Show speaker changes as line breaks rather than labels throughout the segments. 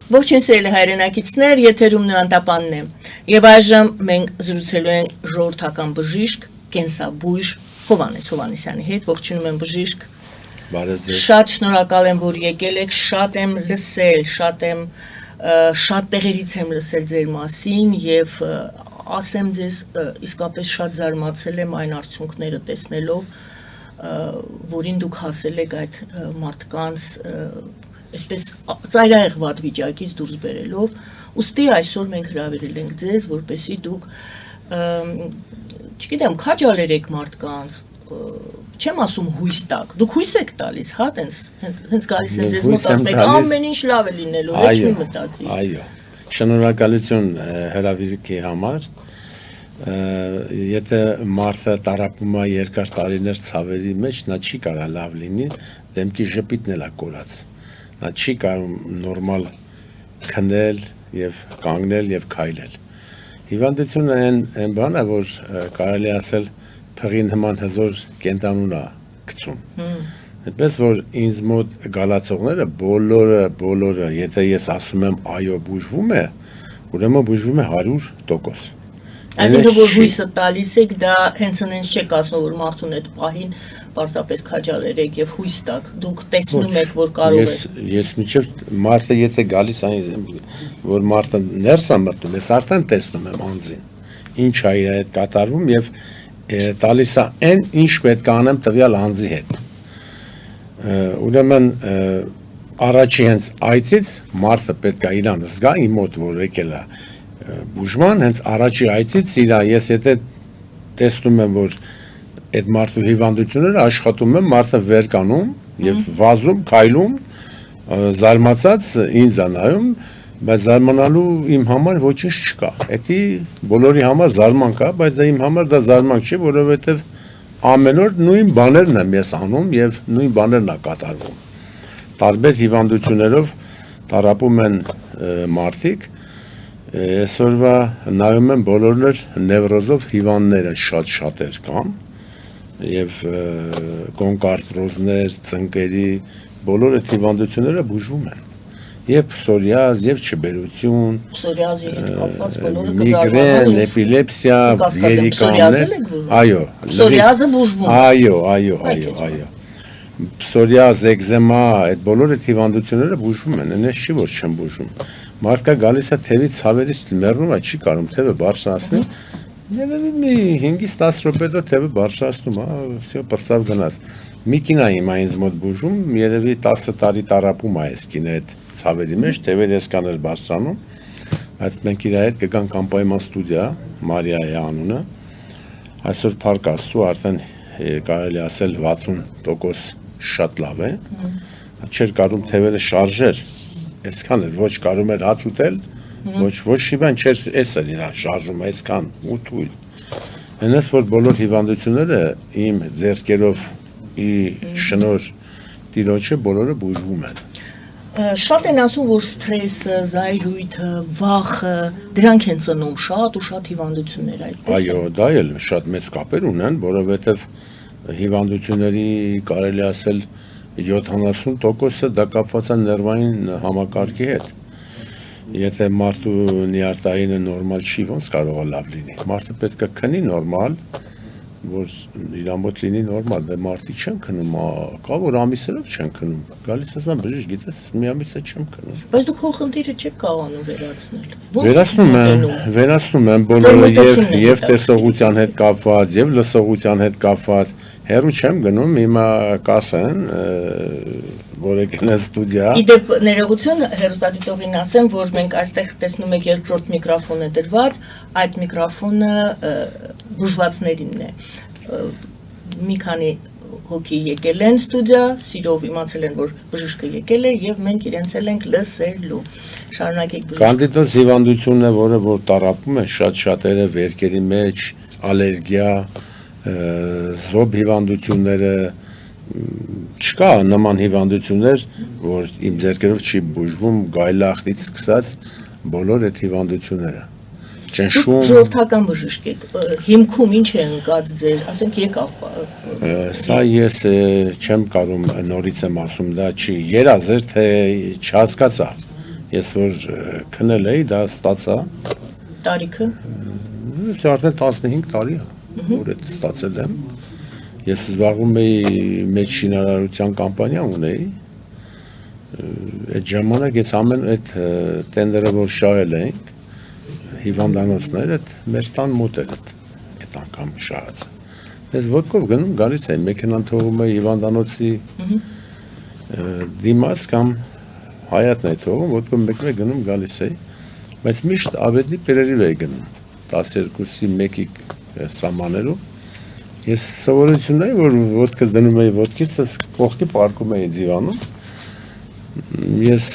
Ողջույն սիրելի հայրենակիցներ, եթերում Նոյանտապանն է։ Եվ այժմ մենք զրուցելու ենք ժողովրդական բժիշկ, կենսաբույժ Հովհաննես Հովհաննիսյանի հետ։ Ողջունում եմ բժիշկ։
Բարև ձեզ։
Շատ շնորհակալ եմ, որ եկել եք, շատ եմ լսել, շատ տեղերից եմ լսել ձեր մասին եւ ասեմ ձեզ իսկապես շատ զարմացել եմ այն արդյունքները տեսնելով, որին դուք հասել եք այդ մարդկանց այսպես ծայրահեղ վատ վիճակից դուրս բերելով, ուստի այսօր մենք հրավիրել ենք ձեզ, որպեսզի դուք, չգիտեմ, քաջալերեք մարդկանց, չեմ ասում հույս տակ, դուք հույս եք տալիս, հա, հենց գալիս են ձեզ մոտ ասում եք, ամեն ինչ լավ է լինելու, ոչ մի մտածի։
Այո, շնորհակալություն հրավիրքի համար, եթե մարդը տառապում է երկար տարիներ ցավերի մեջ, նա չի կարող լավ լինի, դեմքի ժպիտն էլ է կորած։ Նա չի կարող նորմալ քնել եւ կանգնել եւ քայլել։ Հիվանդությունը այն բանն է, որ կարելի ասել փղին նման հզոր կենտանուն է գցում։ Այդպես որ ինձ մոտ գալացողները բոլորը, եթե ես ասում եմ այո բուժվում է, ուրեմն բուժվում է 100%։
Այսինքն որ հույսը տալիս եք, դա հենց այնց չեք ասում, որ մարդուն այդ պահին պարզապես քաջալերեք եւ հույս տակ, դուք տեսնում եք, որ կարող է։
Ես միջև մարդը եթե գալիս այն որ մարդը ներս է մտնում, ես արդեն տեսնում եմ անձին, ինչ է իր հետ կատարվում եւ տալիս է այն ինչ պետք է անեմ տվյալ անձի հետ։ Ուրեմն առաջի հենց այցից մարդը պետք է իրան զգա իմ մոտ որ եկել է բուժման, հենց առաջի այցից ես եթե տեսնում եմ, որ այդ մարդու հիվանդությունները աշխատում եմ, մարդը վեր կանում և վազում, քայլում, զարմացած ինձ է նայում, բայց զարմանալու իմ համար ոչինչ չկա։ Էդի բոլորի համար զարմանք է, բայց իմ համար դա զարմանք չի, որովհետև ամեն օր նույն բաներն եմ ես անում և նույն բաներն է կատարվում։ Տարբեր հիվանդություններով տառապում են մարդիկ, այսօրվա նայում եմ բոլորներ նևրոզով հիվանդները շատ կան և կոնկարտրոզներ, ծնկերի, բոլոր այդ հիվանդությունները բուժվում են և պսորիազ, և չբերություն, միգրեն, էպիլեպսիա, երիկաններ, այո,
պսորիազը բուժվում
այո, պսորիազ, էկզեմա, այդ բոլոր այդ հիվանդությունները բուժվում են, այնպես չի որ չեն բուժում։ Մարդը գալիս է թևի ցավերից մեռնում է, չի կարող թևը բարձրացնել, երևի մի 5-10 րոպեով թևը բարձրացնում, всё բրծավ գնաց։ Մի կին է հիմա ինձ մոտ բուժում, երևի 10 տարի տառապում է այս կինը այդ ցավերի մեջ, թևերը այսքան էր բարձրանում, բայց մենք իր հետ կգանք անպայման ստուդիա, Մարիայի անունը, այսօր փառք Աստծո արդեն կարելի ասել 60% շատ լավ է, չէր կարում թևերը շարժեր, այսքան էր, ոչ կարում էր հաց ուտել, ոչ շիվան չէր, էս էր իր շարժում, այսքան ուտույլ։ Այնպես որ բոլոր հիվանդությունները իմ ձեռքերով ի շնոր Տիրոջը բոլորը բուժվում են։
Շատ են ասում, որ սթրեսը, զայրույթը, վախը, դրանք են ծնում շատ ու շատ հիվանդություններ, այդպես է։
Այո, դա էլ շատ մեծ կապեր ունեն, որովհետև հիվանդությունների կարելի ասել 70%-ը դա կապված է ներվային համակարգի հետ։ Եթե մարդու նյարդայինը նորմալ չի, ոնց կարող է լավ լինի։ Մարդը պետք է քնի նորմալ, որ իր մոտ լինի նորմալ, դե մարդիկ չեն քնում, կա որ ամիսերով չեն քնում։ Գալիս ասում բժիշկ, գիտես, մի ամիս է չեմ քնում։
Բայց դուք հո խնդիրը չեք կարողանում վերացնել։
Վերացնում եմ բոլորը եւ տեսողության հետ կապված, եւ լսողության հետ կապված, հեռու չեմ գնում, հիմա կասեն, որ եկել են ստուդիա։
Իդեպ ներողություն հեռուստադիտողին ասեմ, որ մենք այստեղ տեսնում եք երկրորդ միկրոֆոն է դրված, այդ միկրոֆոնը բուժվածներինն է։ Մի քանի հոգի եկել են ստուդիա, սիրով իմացել են, որ բժիշկը եկել է եւ մենք իրենց էլ ենք լսելու։ Շարունակեք բժիշկ։
Կանդիդոզ հիվանդությունն է, որը որ տառապում է շատ-շատերը վերքերի մեջ, ալերգիա, զոբ հիվանդությունները, չկա նման հիվանդություններ, որ իմ ձեռքերով չի բուժվում, գայլախտից սկսած բոլոր այդ հիվանդությունները։ Ճնշում։
Ժողովրդական բժիշկ եք, հիմքում ինչ է ընկած ձեր, ասենք եկավ։
Սա ես չեմ կարող նորից եմ ասում, դա չի երազեր, թե չհասկացա, ես որ քնել էի, դա ստացա,
Տարիքը։
Ես արդեն 15 տարի է, որ այդ ստացել եմ, ես զբաղվում էի մեծ շինարարության կամպանիա ունեի, այդ ժամանակ ես ամեն այդ տենդերը, որ շահել էինք, հիվանդանոցներ, այդ մեր տան մոտ էր այդ անգամ շահացը, ես ոտքով գնում գալիս էի, մեքենան թողում էի հիվանդանոցի դիմաց կամ հայատն էի թողում, ոտքով մեկ գնում գալիս էի, բայց միշտ ավետի պերերիվ էի գնում, 12-ի 1-ի սամաներում, ես սովորություն էի, որ ոտքս դնում էի ոտքիս, կողքի պարկում էի ձիվանում, ես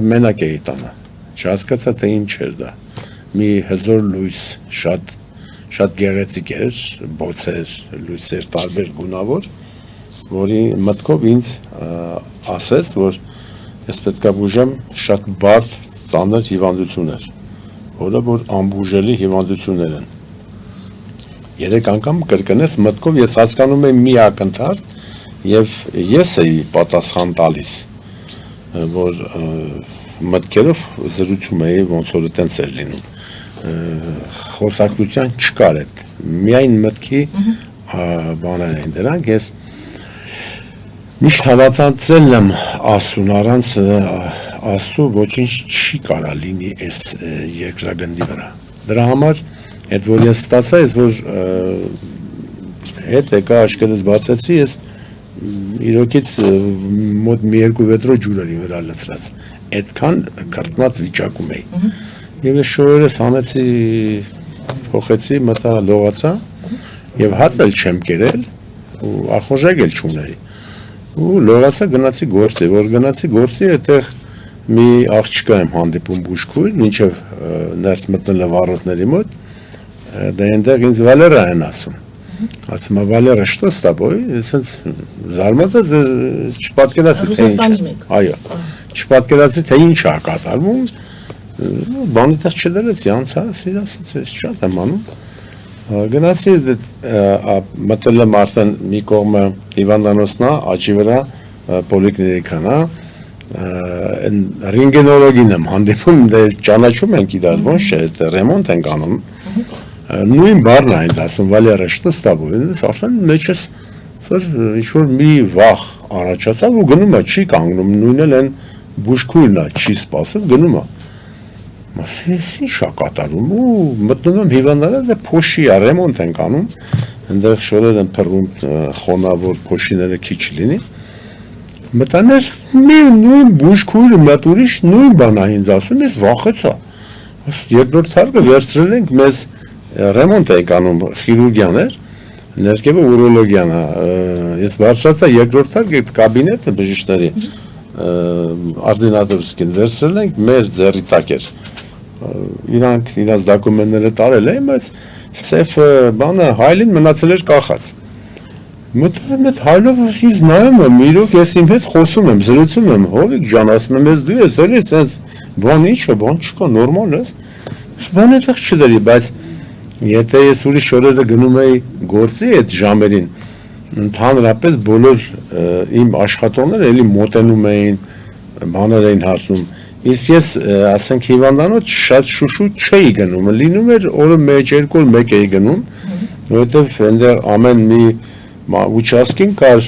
մենակ էի տանը, չհասկացա թե ինչ էր դա, մի հզոր լույս շատ գեղեցիկ էր, բոցեր, լույսեր տարբեր գունավոր, որի մտքով ինձ ասեց, որ ես պետք է բուժեմ շատ բարդ ծանր հիվանդություններ, որը որ անբուժելի հիվանդություններ են։ 3 անգամ կրկնես մտքով ես հասկանում եմ մի ակնթարթ եւ ես էի պատասխան տալիս, որ մտքերով զրուցում էի ոնց որ այտենց էր լինում։ Խոսակցության չկար այդ։ Միայն մտքի բաներ են դրանք, ես միշտ հավատացել եմ Աստծուն, առանց Աստծու ոչինչ չի կարա լինի այս երկրագնդի վրա։ Դրա համար այդ որ ես ստացա, ես որ հետ եկա աշկերտս բացեցի, ես իրոքից մոտ մի 2 վետրո ջուր էի վրա լցրած։ Այդքան քրտնած վիճակում էի։ Եվ ես շորերս հանեցի, փոխեցի, մտա լողացա եւ հաց էլ չեմ կերել ու ախորժակ էլ չունեի։ Ու լողացա գնացի գործի, որ գնացի գործի, այդտեղ մի աղջկա եմ հանդիպում բուժքույր, մինչև ներս մտնել վառոդների մոտ, դա այնտեղ ինձ Վալերա են ասում։ Ասում եմ Վալերա, что с тобой? Այսպես զարմացած չպատկերացի թե ինչ։ Այո։ Չպատկերացի թե ինչ է կատարվում։ Բանիտեղ չդրեցի, անցա, ասեցի, շատ եմ անում։ Գնացի մտել եմ արդեն մի կողմը հիվանդանոցնա, աճի վրա պոլիկլինիկան, ռենտգենոլոգին եմ հանդիպում, ճանաչում ենք իրար, ոնց չէ, ռեմոնտ ենք անում։ Նույն բառն է ինձ ասում, Վալերա, что с тобой? Արդեն մեջս ինչ-որ մի վախ առաջացավ ու գնում է, չի կանգնում, նույն էլ են բուժքույրն է, չի սպասում, գնում է։ Ես ինչ է կատարում ու մտնում եմ հիվանդանոց, փոշի է, ռեմոնտ ենք անում, այնտեղ շորեր են փռում խոնավոր փոշիները քիչ լինի։ Մտանես նույն բուժքույրը մտ ուրիշ նույն բան է ինձ ասում, ես վախեցա։ Երկրորդ հարկը վերցրել ենք մեզ ռեմոնտ ենք անում, խիրուրգիան էր, ներքևը ուրոլոգիան է։ Ես բարձրացա երկրորդ հարկը կաբինետը բժիշկների արդինատորսկին վերցրել ենք մեր ձեռի տակ էր։ Իրանք իրաց դոկումենտները տարել էին, բայց սեֆ բանը հայլին մնացել էր կախած։ Մտնում եմ հայլով ինձ նայում եմ, իրոք ես իմ հետ խոսում եմ, զրուցում եմ, հովիկ ջան, ասում եմ, ես դու ես էլի սենց բան ինչ է, բան չկա, նորմալ է։ Բան այդտեղ չդրի, բայց եթե ես ուրիշ օրերը գնում էի գործի այդ ժամերին, ընդհանրապես բոլոր իմ աշխատողները էլի մոտենում էին, բաներ էին հասնում։ Իսկ ես, ասենք հիվանդանոց շատ շուշուտ չէի գնում, լինում էր օրը մեջ 2 օր մեկ էի գնում, որովհետև այնտեղ ամեն մի ուչասկին կար,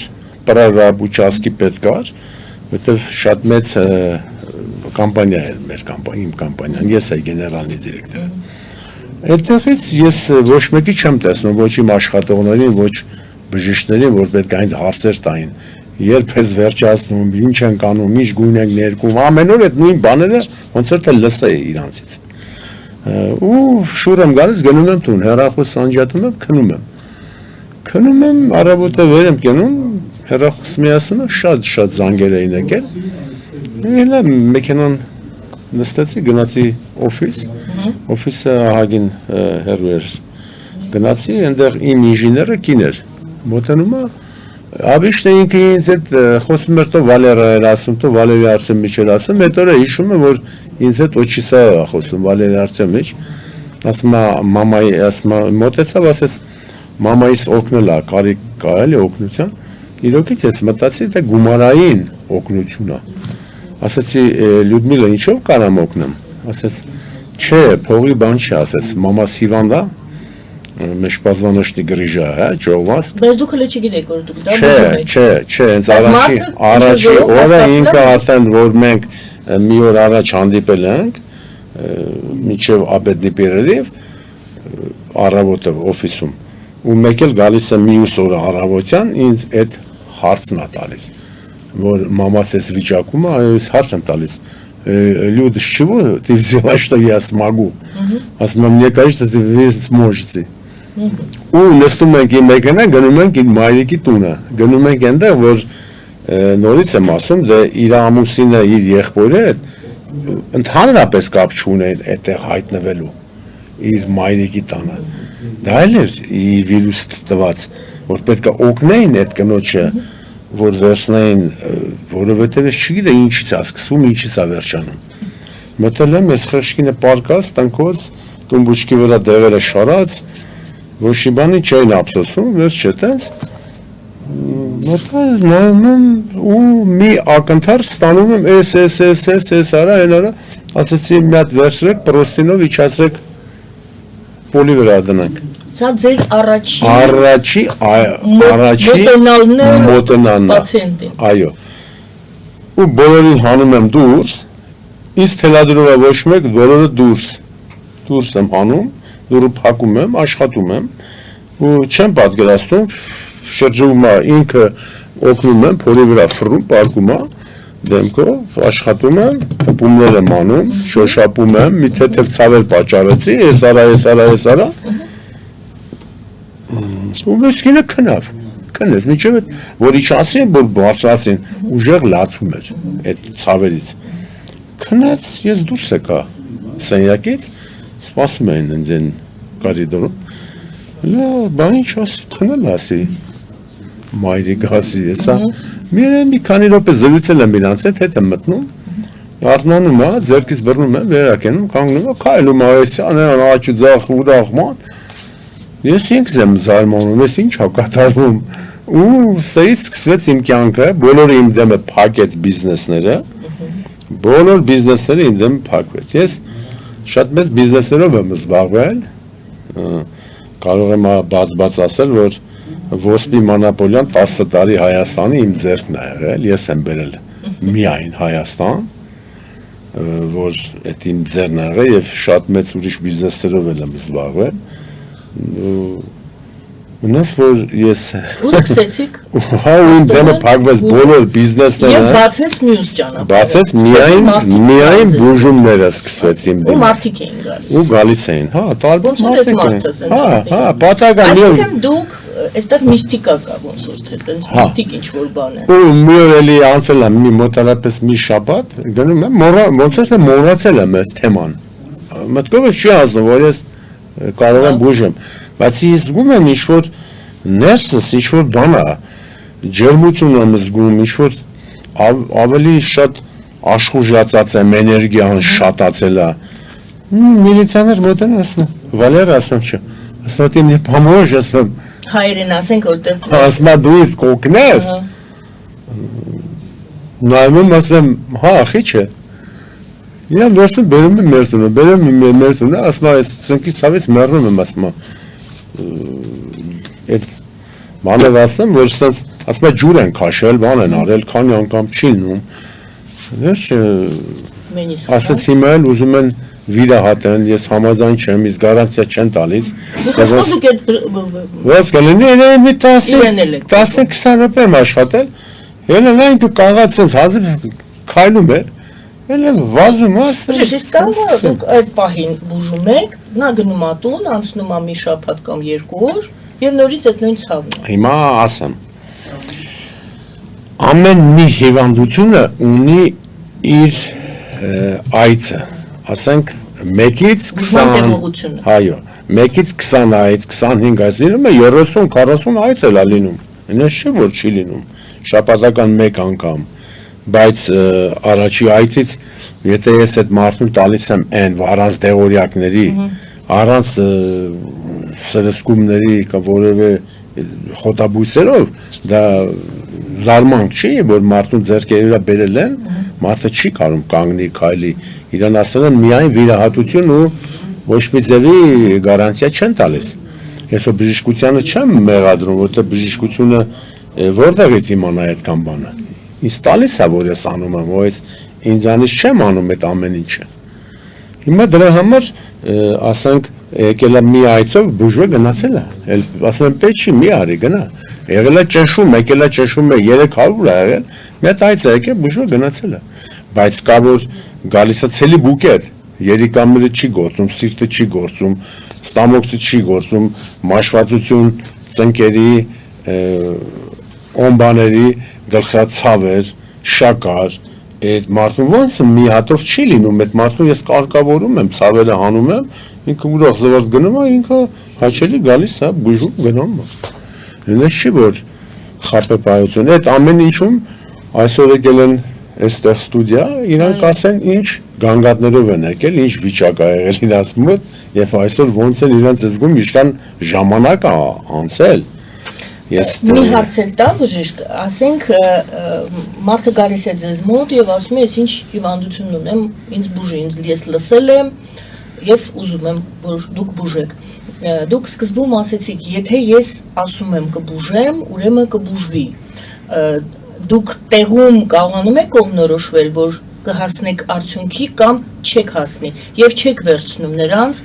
պրարաբ ուչասկի պետք կար, որովհետև շատ մեծ կամպանիա էր մեր իմ կամպանիան, ես էի գեներալնի դիրեկտորը։ Այդտեղից ես ոչ մեկի չեմ տեսնում, ոչ իմ աշխատողներին, ոչ բժիշկներին, որ պետք է ինձ հարցեր տային, երբ ես վերջացնում, ինչ ենք անում, ինչ գույն ենք ներկում, ամեն օր այդ նույն բաները ոնց որ թե լսեի իրանցից։ Ու շուր եմ գալիս, գնում եմ տուն, հեռախոս անջատում եմ, քնում եմ, առավոտը վեր եմ կենում, հեռախոս միացնում եմ, շատ զանգեր էին եկել։ Հելա մեքենան նստեցի, գնացի օֆիսը ահագին հեռու էր։ Գնացի, այնտեղ իմ ինժեները կին էր։ Մոտենում է, Abիշն ինքը ինձ հետ խոսում էր տո Վալերա էր ասում, տո Վալերի Արսեմիչ էր ասում, այդ օրը հիշում եմ, որ ինձ հետ օչիսա է խոսում Վալերի Արսեմիչ, ասում է մամայի, ասում է մոտեցավ, ասեց մամայիս օգնել է, կարիք կա էլի օգնության, իրոքից ես մտածի, թե գումարային օգնություն է, Ասացի Լյուդմիլա ինչով կարամ օգնեմ, ասաց չէ, փողի բան չի, ասաց մամաս հիվանդ է, մեջբազվանոշտի գրիժա, հա, ջողված։
Բայց դուք հələ չգիտեք որ դուք դա
Չէ, հենց առաջի օրը ինքը արդեն որ մենք մի օր առաջ հանդիպել ենք, մինչև աբեդնի պերերիվ առավոտը օֆիսում, ու մեկ էլ գալիս է մյուս օրը առավոտյան ինձ այդ հարցն է тալիս, որ մամաս էս վիճակում է, այս հարց եմ տալիս, люди с чего ты взяла, что я смогу? Ասում եմ, мне кажется, ты вы сможете. Ու նստում ենք իմ մեքենա, գնում ենք իմ մայրիկի տունը, գնում ենք այնտեղ, որ նորից եմ ասում, դե իր ամուսինը, իր եղբորը ընդհանրապես կապ չունեն այդտեղ հայտնվելու իր մայրիկի տանը։ Դա էլ էր իր վիրուս տված, որ պետք է օգնեին այդ կնոջը, որ վերցնեին, որովհետև ես չգիտեի ինչից է սկսվում, ինչից է վերջանում։ Մտել եմ, ես խեղճկինը պարկած, տնքոց, տումբուչկի վրա դեղերը շարած, ոչ մի բանի չէին ափսոսում, վերջ չետենց, մտել նայում եմ ու մի ակնթար ստանում եմ, էս արա, այն արա, ասացի մի հատ վերցրեք, պրոստինով իջացրեք պոլի վրա դնենք։
Սա ձեր
առաջի մոտենալն
պացիենտին։
Այո։ Ու բոլորին հանում եմ դուրս, ինձ թելադրում է ոչ մեկ, բոլորը դուրս եմ հանում, դուրը փակում եմ, աշխատում եմ, ու չեմ պատկերացնում, շրջվում է ինքը օգնում եմ, փորի վրա ֆռում, պարկում է, դեմքով, աշխատում եմ, հպումներ եմ անում, շոշապում եմ, մի թեթև ցավել պատճառեցի, ես արա, ու մեսկինը քնավ, մինչև որ իջացին, որ բարձրացին, ուժեղ լացում էր այդ ցավերից, քնած ես դուրս եկա սենյակից, սպասում էին ինձ այն կարիդորում, բան ինչ ասի, քնել ասի, մայրիկ ասի, եսա, մի քանի րոպե զրուցել եմ իրանց հետ եմ մտնում, արթնանում է, ձեռքից բռնում եմ, վերակենում, կանգնում է, քայլում է, աչու ձախ, ուրախ ման, ես ինքս եմ զարմանում, ես ինչ հակատարվում, ու սայից սկսվեց իմ կյանքը, բոլորը իմ դեմը փակեց բիզնեսները, բոլոր բիզնեսները իմ դեմը փակվեց, ես շատ մեծ բիզնեսերով եմ զբաղվել, կարող եմ բաց ասել, որ ոսպի մանապոլյան 10 տարի Հայաստանի իմ ձեռքն է եղել, ես եմ բերել միայն Հայաստան, որ այդ իմ ձեռն է եղել և շատ մեծ ուրիշ բիզնեսերով եմ զբաղվել, մնաց որ ես
ու սկսեցիք
հա ու իմ դեմը փակվեց բոլոր բիզնեսները
և բացեց մյուս ճանապարհը
բացեց միայն բուժումները սկսվեց իմ դեմը
ու մարդիկ էին գալիս
ու գալիս էին հա տարբեր մարդիկ հա պատական
այսինքն դուք այստեղ միստիկա կա ոնց որ թե տենց միստիկ ինչ-որ բան է
ու մի օր էլի անցել եմ մի մոտարապես մի շաբաթ գնում եմ ոնց որ մոռացել եմ այս թեման մտքովս չի ազդում որ ես կարող եմ բուժեմ բայց ես զգում եմ ինչ-որ ներսս ինչ-որ բան է ջերմություն եմ զգում ինչ-որ ավելի շատ աշխուժացած եմ էներգիան շատացել է միլիցիաներ մոտ են ասում Վալեր ասում չէ ասում եմ мне поможешь ասում
հայերեն ասենք որտեղ
ասում դու ես կօգնես նայում եմ ասում հա ախի չէ Իրան վերցում բերում եմ մեր տունը, ասում այս ծնկի սավից մեռնում եմ, ասում այդ մանև ասեմ, որ ասում ջուր են քաշել, բան են արել, քանի անգամ չի լինում, ասեց հիմա էլ ուզում են վիրահատեն, ես համաձայն չեմ, իսկ գարանտիա չեն տալիս, ոնց կլինի, մի 10-20 րոպե եմ աշխատել, ելը նա ինքը կաղաց հազիվ քայլում էր, Էլ վազում ասում
Չէ, իսկ կարող դուք այդ պահին բուժում եք, նա գնում է տուն, անցնում է մի շաբաթ կամ 2 օր եւ նորից այդ նույն ցավն է։
Հիմա ասեմ։ Ամեն մի հիվանդությունը ունի իր այցը, ասենք 1-ից 20, այո, 1-ից 20 այց, 25 այց լինում է 30-40 այց էլ է լինում։ Այնպես չէ որ չի լինում։ Շաբաթական 1 անգամ բայց առաջի այցից եթե ես այդ մարդուն տալիս եմ այն առանց դեղորյակների առանց սրսկումների կամ որևէ խոտաբույսերով դա զարմանք չի, որ մարդուն ձեռքերի վրա բերել են, մարդը չի կարող կանգնի, քայլի, իրան ասել են միայն վիրահատություն ու ոչ մի ձևի գարանտիա չեն տալիս։ Ես ո բժշկությանը չեմ մեղադրում, որտեղ բժշկությունը որտեղից իմանա այդքան բանը։ Ինձ տալիս է, որ ես անում եմ, ու ես ինձանից չեմ անում այդ ամեն ինչը։ Հիմա դրա համար ասենք եկել է մի այցով բուժվե գնացել է, էլ ասում եմ պետք չի մի արի գնա, եղել է ճնշում, եկել է ճնշում է 300 է եղել, մի հատ այց է եկել բուժվե գնացել է, բայց կա որ գալիս է ցելի բուկետ, երիկամները չի գործում, սիրտը չի գործում, ստամոքսը չի գործում, մաշվածություն, ծնկերի, օմբաների, գլխացավեր, շաքար այդ մարդուն ոնց մի հատով չի լինում, այդ մարդուն ես կարգավորում եմ, ցավերը հանում եմ, ինքը ուրախ զվարթ գնում է, ինքը հաճելի գալիս է, բուժում գնում է։ Այնպես չի որ խապեպայություն, այդ ամեն ինչում այսօր եկել են այստեղ ստուդիա, իրանք ասեն ինչ գանգատներով են եկել, ինչ վիճակ ա եղել իրաց մոտ, եւ այսօր ոնց են իրանք զգում, ինչքան ժամանակ ա անցել։
Մի հարց էլ տա բժիշկ, ասենք մարդը գալիս է ձեզ մոտ եւ ասում է, ես ինչ հիվանդություն ունեմ, ինձ բուժի, ես լսել եմ եւ ուզում եմ, որ դուք բուժեք։ Դուք սկզբում ասեցիք, եթե ես ասում եմ կբուժեմ, ուրեմն կբուժվի։ Դուք տեղում կարողանում եք կողմնորոշվել, որ կհասնեք արդյունքի կամ չեք հասնի եւ չեք վերցնում նրանց,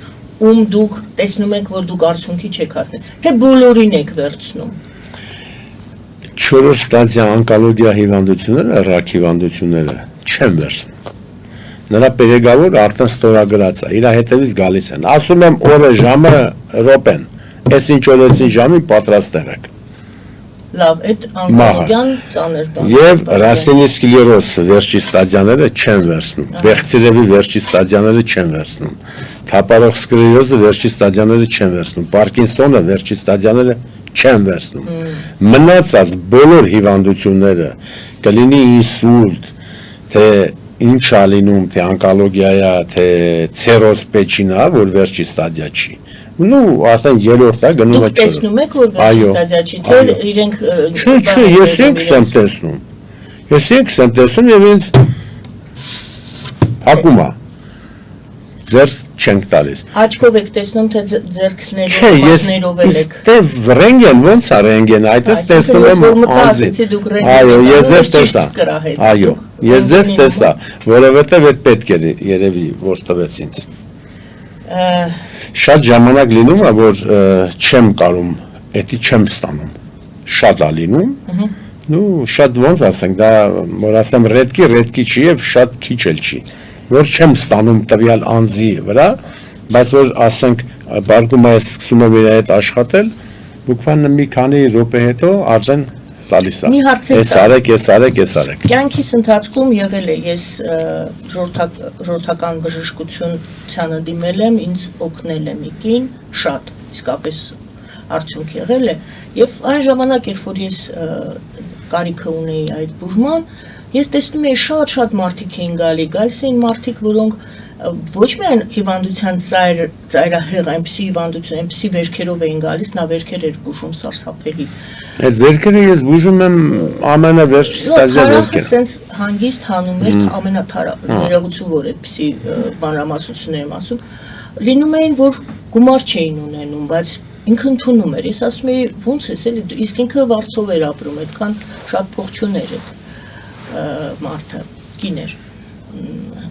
ում դուք տեսնում եք, որ դուք արդյունքի չեք հասնի, թե բոլորին եք վերցնում։
4 ստադիա օնկոլոգիա հիվանդությունները, ռակ հիվանդությունները չեն վերցնում։ Նրա պերեգավոր արդեն ստորագրած է, իր հետևից գալիս են։ Ասում եմ օրը, ժամը, րոպեն։ Այս ինչ օրեցին ժամին պատրաստ եղեք։
Լավ, այդ օնկոլոգիան ծանր բան։
Եվ ռասինի սկլերոզ վերջի ստադիաները չեն վերցնում։ Բեղցրևի վերջի ստադիաները չեն վերցնում։ Թափառող սկլերոզը վերջի ստադիաները չեն վերցնում։ Պարկինսոնը վերջի ստադիաները չեն վերցնում։ Մնացած բոլոր հիվանդությունները կլինի ինսուլտ, թե ինչ ա լինում, թե օնկոլոգիա, թե ցերոզ պեչինա, որ վերջի ստադիա չի։ Ну, արդեն երրորդ է գնում է 4։
Դուք տեսնում եք, որ վերջի ստադիա չի, թե իրենք
Չէ, ես ինքս եմ տեսնում։ Ես ինքս եմ տեսնում եւ ինձ հակում է։ Ձեր չենք տալիս։
Աչքով եք տեսնում, թե ձեռքներով,
Չէ, ես
եք։
դե ռենտգեն ոնց է ռենտգեն, այդպես տեսնում եմ անձին։ Այո, ես ձեզ տեսա։ Այո, ես ձեզ տեսա, որովհետեւ այդ պետք էր երևի որ տվեց ինձ։ Շատ ժամանակ լինում է, որ չեմ կարում, էդի չեմ ստանում։ Շատ է լինում։ Ну, շատ ոնց ասենք, դա որ ասեմ ռեդկի չի եւ շատ քիչ էլ չի։ Որ չեմ ստանում տվյալ անձի վրա, բայց որ ասենք բարգում է սկսում եմ իր հետ աշխատել, բուկվալն մի քանի րոպե հետո արդեն տալիս է։ Ես արեք։
Կյանքիս ընթացքում եղել է, ես ժողովրդական բժշկությանը դիմել եմ, ինձ օգնել է մի կին, շատ, իսկապես արդյունք եղել է, եւ այն ժամանակ, երբ որ ես կարիքը ունեի այդ բուժման, ես տեսնում էի շատ մարդիկ էին գալիս էին մարդիկ, որոնք ոչ միայն հիվանդության ծայրահեղ այնպիսի հիվանդություն, այնպիսի վերքերով էին գալիս, նա վերքեր էր բուժում սարսափելի։
Այդ վերքերը ես բուժում եմ ամենավերջի ստադիա վերքերը։
Սենց հանգիստ հանում էր ամենաթարագություն, որ այդպիսի բանրամասություններ եմ ասում, լինում էին, որ գումար չէին ունենում, բայց ինքը ընդունում էր։ Ես ասում էի, ո՞նց էս էլի, իսկ ինքը վարձով էր ապրում, այդքան շատ փող չուներ այդ մարդը, կին էր։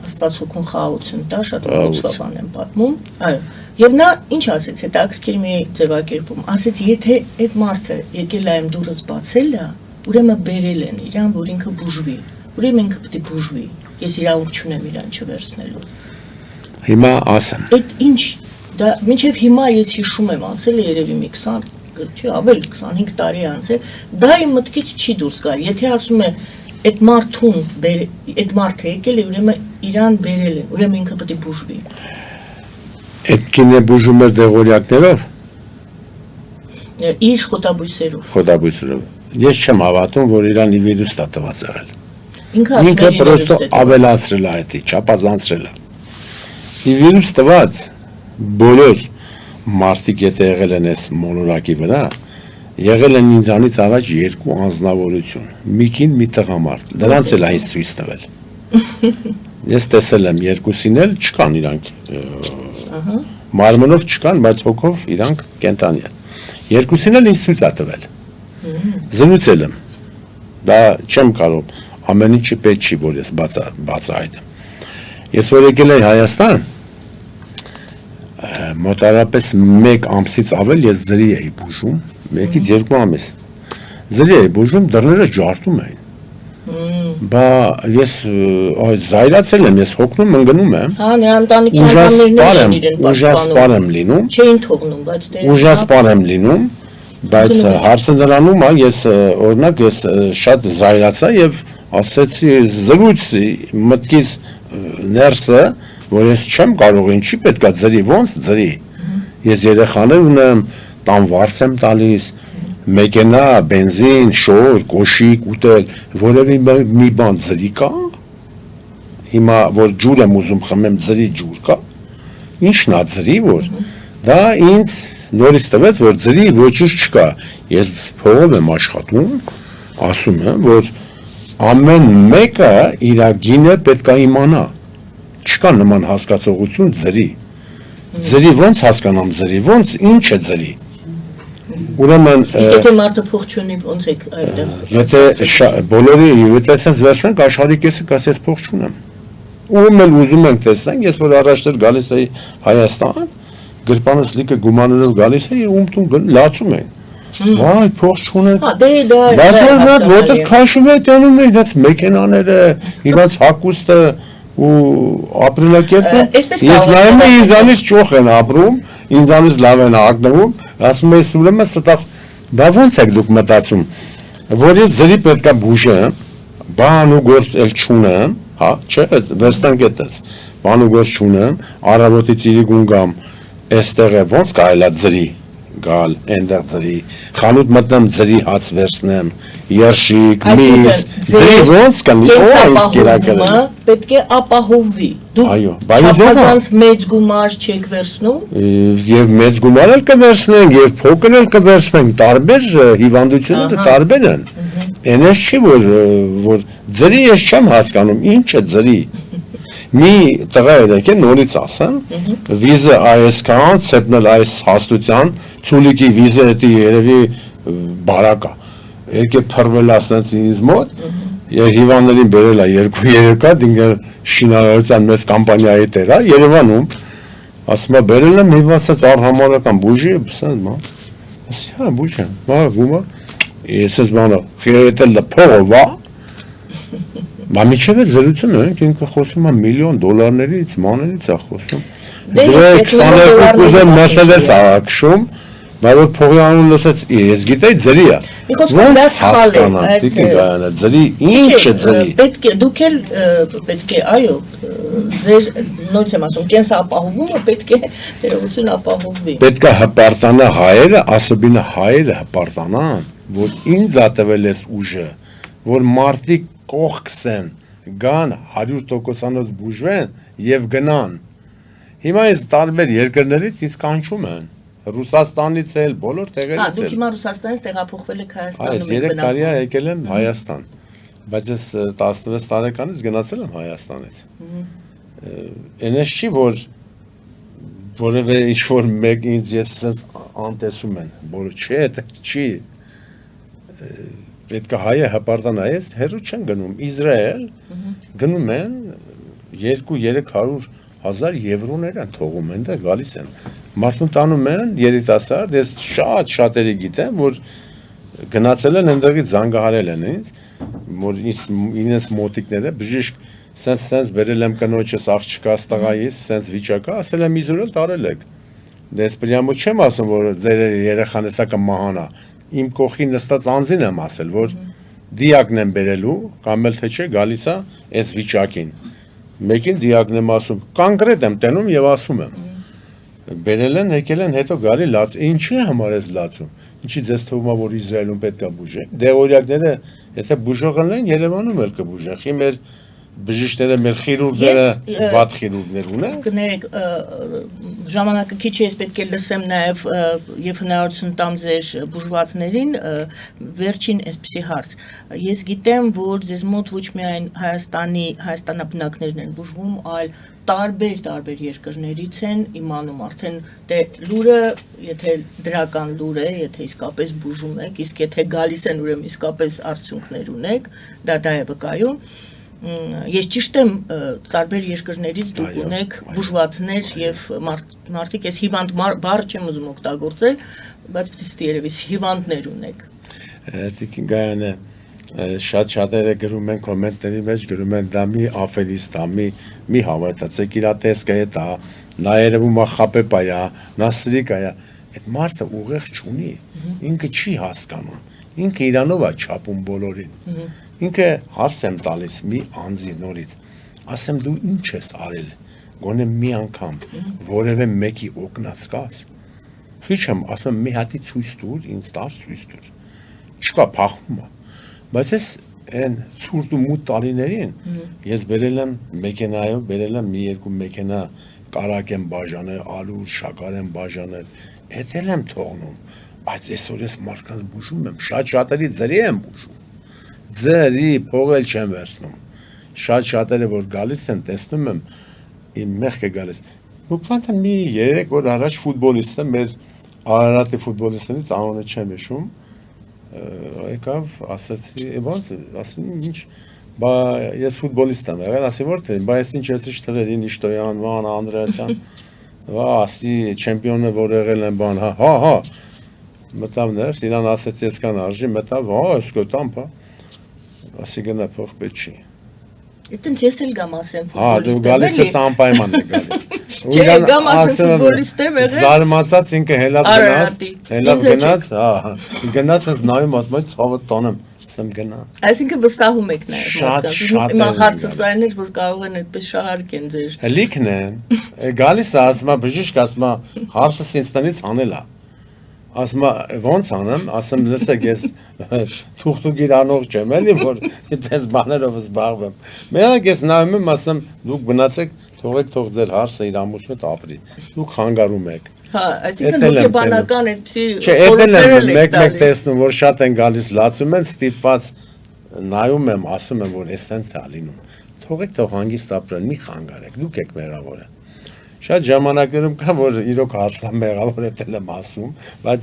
Աստված հոգուն խաղաղություն տա, շատ ողջաբան եմ պատմում։ Այո։ Եվ նա ինչ ասեց, հետաքրքիր մի ձևակերպում, ասեց, եթե այդ մարդը եկել է իմ դուրս բացել է, ուրեմն բերել են իրան, որ ինքը բուժվի։ Ուրեմն ինքը պետք է բուժվի։ Ես իրավունք չունեմ իրան չվերցնելու։
Հիմա ասեմ։
Այդ ինչ, դա մինչև հիմա ես հիշում եմ, անցել է երևի մի 20, չի, ավելի 25 տարի անցել, դա իմ մտքից չի դուրս գալ։ Եթե ասում է այդ մարդը եկել է, ուրեմն իրան բերել են, ուրեմն ինքը պետք է բուժվի։
Այդ կինը բուժում էր դեղորյակներով։
Իր խոտաբույսերով։
Խոտաբույսերով։ Ես չեմ հավատում, որ իրան վիրուս է տված եղել։
Ինքը
պրոստո ավելացրել է այդ, չափազանցրել է։ Վիրուս տված բոլոր մարդիկ եթե եղել են այս մոլորակի վրա, եղել են ինձանից առաջ երկու անձնավորություն, մի կին, մի տղամարդ, նրանց էլ այնց ցույց տվել։ Ես տեսել եմ երկուսին էլ չկան իրանք, մարմնով չկան, բայց հոգով իրանք կենտանի են։ Երկուսին էլ ինձ ցույց է տվել։ Զրուցել եմ, դա չեմ կարող, ամեն ինչի պետք չի, որ ես բացահայտեմ։ Ես որ եկել եմ Հայաստան, մոտարապես 1 ամսից ավել ես ձրի էի բուժում, 1-ից 2 ամիս։ Ձրի էի բուժում, դռները ջարդում էին։ Բա ես զայրացել եմ, ես հոգնում ընկնում եմ։
Հա, նրա ընտանիքի անդամներն են իրեն
ուժասպար եմ լինում։
Չէին թողնում, բայց դե
Ուժասպար եմ լինում, բայց հարցը նրանում է, ես օրինակ ես շատ զայրացա եւ ասեցի զրույցի մտքից ներսը, որ ես չեմ կարող, ինչի պետքա ձրի, ոնց ձրի։ Ես երեխաներ ունեմ, տան վարձ եմ տալիս, մեքենա, բենզին, շոր, կոշիկ ուտել, որևէ մի բան ձրի կա։ Հիմա որ ջուր եմ ուզում խմեմ, ձրի ջուր կա։ Ինչն է ձրի, որ դա ինձ նորից տվեց, որ ձրի ոչինչ չկա։ Ես փողով եմ աշխատում, ասում եմ, որ ամեն մեկը իր գինը պետք է իմանա։ Չկա նման հասկացողություն ձրի։ Ձրի ոնց հասկանամ ձրի, ոնց ինչ է ձրի։ Ուրեմն
Իսկ եթե մարդը փող չունի, ոնց եք այդտեղ։
Եթե բոլորի եթե ասած վերցնենք աշխարհի կեսը կասես փող չունեմ։ Ում էլ ուզում ենք տեսնենք, ես որ առաջներ գալիս էի Հայաստան, գրպանս լիքը գումաներով գալիս էի, ում տուն լացում էին։ Վայ, փող չունեն։
Հա, դե դա։
Բայց որտես քաշում է, տանում է, դա մեքենաները, իրանց հագուստը ու ապրելակերպը։ Ես նայում եմ ինձանից ճոխ են ապրում, ինձանից լավ են ակնվում, ասում եմ ուրեմն ստախ դա ոնց եք դուք մտածում, որ ես ձրի պետքա բուժեմ, բան ու գործ էլ չունեմ, հա, չէ, վերստանք էտես, բան ու գործ չունեմ, առավոտից իրիկուն գամ, այստեղ է ոնց կարելի է ձրի գալ, այնտեղ ձրի, խանութ մտնեմ ձրի հաց վերցնեմ, երշիկ, միս, ձրի ոնց կանի, ո՞ր կերակրել։
Պետք է ապահովվի։ Դուք չափազանց մեծ գումար չեք վերցնում։
Եվ մեծ գումար էլ կվերցնենք, եւ փոքր էլ կվերցնենք, տարբեր հիվանդությունները տարբեր են։ Այնպես չի որ ձրի ես չեմ հասկանում, ինչ է ձրի։ Մի տղա երեք է նորից ասեմ, վիզը այսքան, ցեպնել այս հաստության, ցուլիկի վիզը էտի երևի բարակա։ Եկե փռվել ասենց ինձ մոտ, եւ հիվանդներին բերել է 2-3 հատ, ինքը շինարարության մեծ կամպանիայի տեր է Երևանում, ասում է բերել եմ հիվանդացած արհամարական բուժի, բսան մա։ Ասի հա բուժեմ, մա գումա։ Ես ես բանա, խելետել դա փողով է։ Բա միջև է զրուցում ենք, ինքը խոսում է միլիոն դոլարներից, մաներից է խոսում։ Դե 22 Mercedes է քշում, բայց որ փողի անուն լսած, ես գիտեի ձրի է։ Ոնց հասկանամ, դիքին գայանա, ձրի, ինչ է ձրի։
Պետք է դուք էլ պետք է, այո, ձեր նույնց եմ ասում, կենսը ապահովումը պետք է ներողություն ապահովվի։
Պետք է հպարտանա հայերը, ասոբինը հայերը հպարտանան, որ ինձ ա տվել էս ուժը, որ մարդիկ կողքսեն, գան 100%-անոց բուժվեն եւ գնան։ Հիմա այս տարբեր երկրներից ինձ կանչում են, Ռուսաստանից էլ, բոլոր տեղերից էլ։
Հա, դուք հիմա Ռուսաստանից տեղափոխվել եք Հայաստանում։
Այս 3 տարի է եկել եմ Հայաստան, բայց ես 16 տարեկանից գնացել եմ Հայաստանից։ Այնպես չի, որ որևէ ինչ-որ մեկ ինձ ես ասած անտեսում են, որ չէ, չի պետք է հայը հպարտանա, ես հերու չեն գնում, Իսրայել գնում են 2-300 հազար եվրոներ են թողում, այնտեղ գալիս են, մարդուն տանում են երիտասարդ, ես շատերի գիտեմ, որ գնացել են այնտեղից զանգահարել են ինձ, որ ինձ մոտիկները, բժիշկ սենց բերել եմ կնոջս աղջկաս տղայիս, սենց վիճակա, ասել եմ իզուրել տարել եք, դες պրյամո չեմ ասում, որ ձեր երեխան հեսա կմահանա, իմ կողքի նստած անձին եմ ասել, որ դիակն եմ բերելու, կամ էլ թե չէ գալիս է այս վիճակին, մեկին դիակն եմ ասում, կոնկրետ եմ տենում եւ ասում եմ, բերել են, եկել են, հետո գալի լաց, ինչի համար ես լացում, ինչի ձեզ թվում է, որ Իսրայելում պետք է բուժեք, դե օրինակները, եթե բուժողն են, Երևանում էլ կբուժեք, մեր բժիշկները մեր խիրուրգները վատ խիրուրգներ ունեն։
Կներեք, ժամանակը քիչ է, ես պետք է լսեմ նաև եւ հնարավորություն տամ ձեր բուժվածներին վերջին այսպիսի հարց։ Ես գիտեմ, որ ձեզ մոտ ոչ միայն հայաստանաբնակներն են բուժվում, այլ տարբեր երկրներից են imանում արդեն դե լուրը, եթե դրական լուր է, եթե իսկապես բուժում եք, իսկ եթե գալիս են ուրեմն իսկապես արդյունքներ ունեք, դա է վկայում։ Ես ճիշտ եմ, տարբեր երկրներից դուք ունեք բուժվածներ եւ մարդիկ, ես հիվանդ բառ չեմ ուզում օգտագործել, բայց պիտի երևի հիվանդներ ունեք։
Տիկին Գայանը շատ-շատերը գրում են կոմենտների մեջ, գրում են դա մի աֆերիստ է, մի հավատացեք իր տեսքը է դա, նա երևում է խապեպա է, նա սրիկ է, այդ մարդը ուղեղ չունի, ինքը չի հասկանում, ինքը իրանով է չափում բոլորին։ Ինքը հարց եմ տալիս մի անձի նորից, ասեմ դու ինչ ես արել, գոնե մի անգամ, որևէ մեկի օգնած կաս, խիչ եմ, ասում եմ մի հատի ցույց տուր, ինձ տար ցույց տուր, չկա փախումը, բայց ես այն ցուրտ ու մութ տարիներին, ես բերել եմ մեքենայով, բերել եմ մի երկու մեքենա կարակ եմ բաժանել, ալուր, շաքար եմ բաժանել, էդ էլ եմ թողնում, բայց այսօր ես մարդկանց բուժում եմ, շատ-շատերի ձրի եմ բուժում, ձերի փողել չեմ վերցնում, շատ-շատերը որ գալիս են, տեսնում եմ, իմ մեղքը գալիս, բուկվանտը մի 3 օր առաջ ֆուտբոլիստը, մեր Արարատի ֆուտբոլիստներից անունը չեմ հիշում, եկավ, ասացի, ոնց, ասին ինչ, բա ես ֆուտբոլիստ եմ եղել, ասի որ թե, բա ես ինչ ես թվերին, Իշտոյան, Վան, Անդրեասյան, բա ասի չեմպիոնը որ եղել են բան, հա, մտավ ներս, իրան ասեցի ես կան արժի, մտավ, ես կտամ, ասի գնա փող պետք չի։
Այդտենց ես էլ գամ ասեմ
ֆուտբոլիստ եմ, դու գալիս ես անպայման է գալիս։
Չէ, գամ ասեմ ֆուտբոլիստ եմ եղել։
Զարմացած ինքը հելավ գնաց, գնաց ես նայում ասում եմ ցավը տանեմ, ասեմ գնա։
Այսինքն վստահում եք նաև
շատ
Հիմա հարցս այն էր, որ կարող են այդպես շահարկեն ձեր։
Հելիքն են, գալիս է ասում է բժիշկ ասում է հարցս ինձ տնից անել է։ Ասում է ոնց անեմ, ասեմ լսեք ես թուղթուգիր անող չեմ էլի որ այդպես բաներով զբաղվեմ։ Մենակ ես նայում եմ ասեմ դուք գնացեք թողեք թող ձեր հարցը իր ամուսնու հետ ապրի։ Դուք խանգարում եք։
Հա, այսինքն հոգեբանական այդպիսի
Չէ, էդ էլ մեկ տեսնում որ շատ են գալիս լացում են ստիպված նայում եմ ասում եմ որ էսենց է լինում։ Թողեք թող հանգիստ ապրեն, մի խանգարեք, դուք եք մեղավորը։ Շատ ժամանակներում կա, որ իրոք հարցան մեղավոր էլ եմ ասում, բայց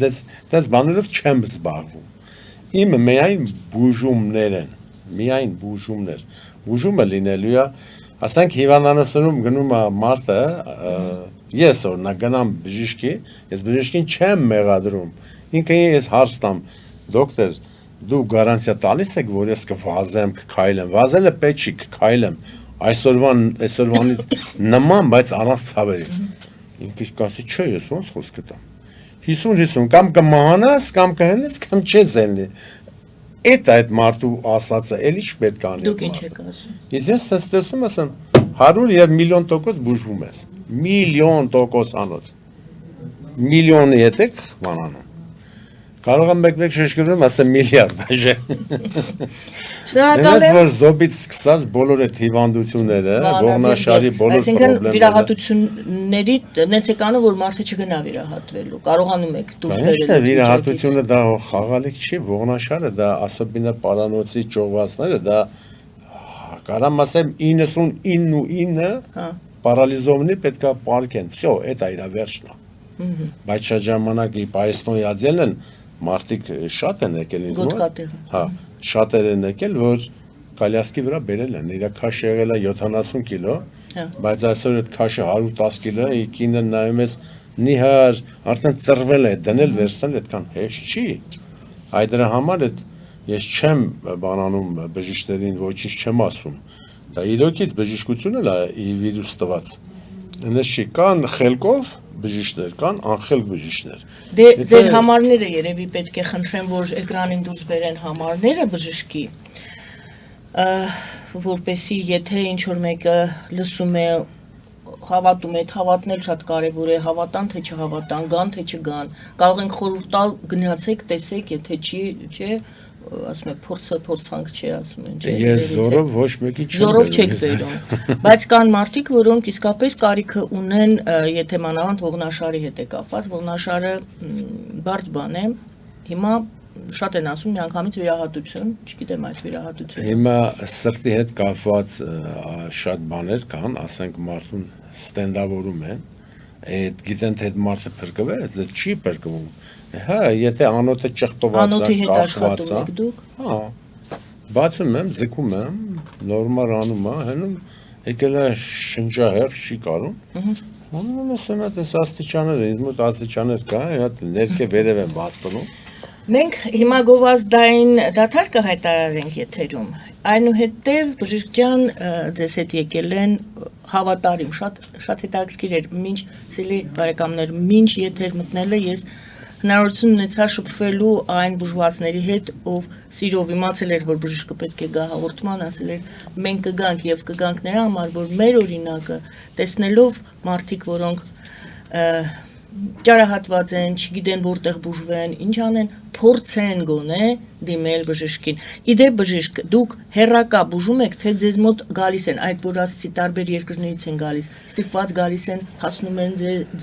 այս բաներով չեմ զբաղվում։ Իմը միայն բուժումներ են, միայն բուժումներ։ Բուժումը լինելու է, ասենք հիվանդանոցում գնում է մարդը, ես օրինակ գնամ բժիշկի, ես բժիշկին չեմ մեղադրում։ Ինքը ես հարց տամ, դոկտոր, դու գարանտիա տալիս եք, որ ես կվազեմ, կքայլեմ։ Վազելը պետք չի, կքայլեմ։ Այսօրվանից նման, բայց առանց ցավերի։ Ինքը կասի, չէ, ես ոնց խոսք կտամ։ 50-50 կամ կմահանաս, կամ կհենես, կամ չես ելնի։ Այդ մարդու ասածը էլի չպետք է անի։
Դուք ինչ եք ասում։
Ես տեսնում ասեմ 100 եւ միլիոն% բուժվում ես։ Միլիոն% անոց։ Միլիոնի ետեք բանանում։ Կարող եմ մեկ շշկրում, ասեմ միլիարդ, այժե։
Շնորհակալ եմ։
որ զոբից սկսած բոլոր այդ հիվանդությունները, ողնաշարի բոլոր
պրոբլեմները։ Այսինքն վիրահատությունների նենց է կանը, որ մարդը չգնա վիրահատվելու, կարողանում եք դուրս բերել։
Конечно, վիրահատությունը դա խաղալիք չի, ողնաշարը դա ասոբինը պարանոցի ճողվածները, դա կարամ ասեմ 99.9 պարալիզովնի պետքա պարկեն, всё, это իր վերջն է։ Բայց շատ ժամանակ Պայեստոնի ածելն են մարդիկ շատ են եկել ինձ մոտ, հա, շատեր են եկել, որ կալյասկի վրա բերել են, իր քաշը եղել է 70 կիլո, բայց այսօր այդ քաշը 110 կիլո է, կինը նայում ես նիհար, արդեն ծռվել է, դնել վերցնել այդքան հեշտ չի, այդ դրա համար ես չեմ բանանում բժիշկներին ոչինչ չեմ ասում, դա իրոքից բժշկությունը լա վիրուս տված, այնպես չի, կան խելքով բժիշկներ, կան անխելք բժիշկներ։
Դե ձեր համարները երևի պետք է խնդրեմ, որ էկրանին դուրս բերեն համարները բժշկի, որպեսզի եթե ինչ-որ մեկը լսում է, հավատում է, հավատնել շատ կարևոր է, հավատան թե չհավատան, գան թե չգան, կարող ենք խորհուրդ տալ, գնացեք, տեսեք, եթե չի, չէ, ասում եմ փորձանք չի ասում են, չէ՞։
Ես զորով ոչ մեկի չեմ
Զորով չեք բերում, բայց կան մարդիկ, որոնք իսկապես կարիքը ունեն, եթե մանավանդ ողնաշարի հետ է կապված, ողնաշարը բարդ բան է, հիմա շատ են ասում միանգամից վիրահատություն, չգիտեմ այդ վիրահատությունը։
Հիմա սրտի հետ կապված շատ բաներ կան, ասենք մարդուն ստենդավորում են, այդ գիտեն թե այդ մարդը փրկվել է, դա չի փրկվում։ Հա, եթե անոթը ճղտված է,
Անոթի հետ աշխատում եք դուք։
Հա, բացում եմ, ձգում եմ, նորմալ անում է, հնում եկել է շնջահեղ չի կարում։ Անում եմ ասեմ, այս աստիճաներ, ինձ մոտ աստիճաներ կա, այդ ներքև վերև եմ բացնում։
Մենք հիմա գովազդային դադար կհայտարարենք եթերում, այնուհետև Բժիշկ ջան ձեզ հետ եկել են հավատարիմ, շատ հետաքրքիր էր, մինչ սիրելի բարեկամներ, մինչ եթեր մտնելը ես հնարավորություն ունեցա շփվելու այն բուժվածների հետ, ով սիրով իմացել էր, որ բժիշկը պետք է գա հաղորդման, ասել էր մենք կգանք եւ կգանք նրա համար, որ մեր օրինակը տեսնելով մարդիկ, որոնք ճարահատված են, չգիտեն որտեղ բուժվեն, ինչ անեն, փորձեն գոնե դիմել բժշկին։ Իդեպ բժիշկ, դուք հեռակա բուժում եք, թե ձեզ մոտ գալիս են, այդ որ ասացի տարբեր երկրներից են գալիս, ստիպված գալիս են, հասնում են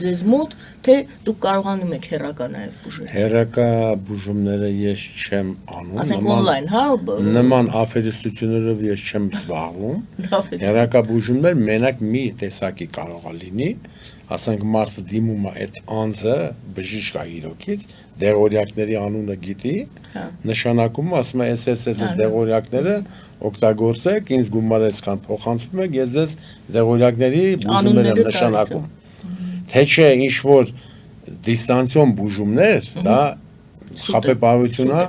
ձեզ մոտ, թե դուք կարողանում եք հեռակա նաև բուժել։
Հեռակա բուժումները ես չեմ անում։
Ասենք օնլայն, հա։
Նման աֆերիստություններով ես չեմ զբաղվում։ Հեռակա բուժումներ մենակ մի տեսակի կարող է լինի, ասենք մարդը դիմում է այդ անձը բժիշկ է իրոքից, դեղորյակների անունը գիտի, նշանակում ասում է այս դեղորյակները օգտագործեք, ինձ գումարից կան փոխանցում եք, ես ձեզ դեղորյակների բուժումներ եմ նշանակում։ Թե չէ ինչ որ դիստանցիոն բուժումներ, դա խաբեբավությունը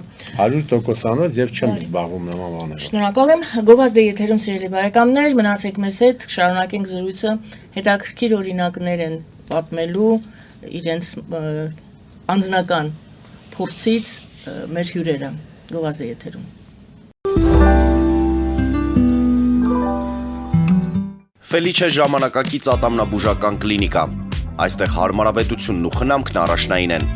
100%-անոց եւ չեմ զբաղվում նման բաներով։
Շնորհակալ եմ, գովազդի եթերում սիրելի բարեկամներ, մնացեք մեզ հետ, շարունակենք զրույցը, հետաքրքիր օրինակներ են պատմելու իրենց անձնական փորձից մեր հյուրերը գովազդի եթերում։
Ֆելիչե ժամանակակից ատամնաբուժական կլինիկա։ Այստեղ հարմարավետությունն ու խնամքն առաջնային են։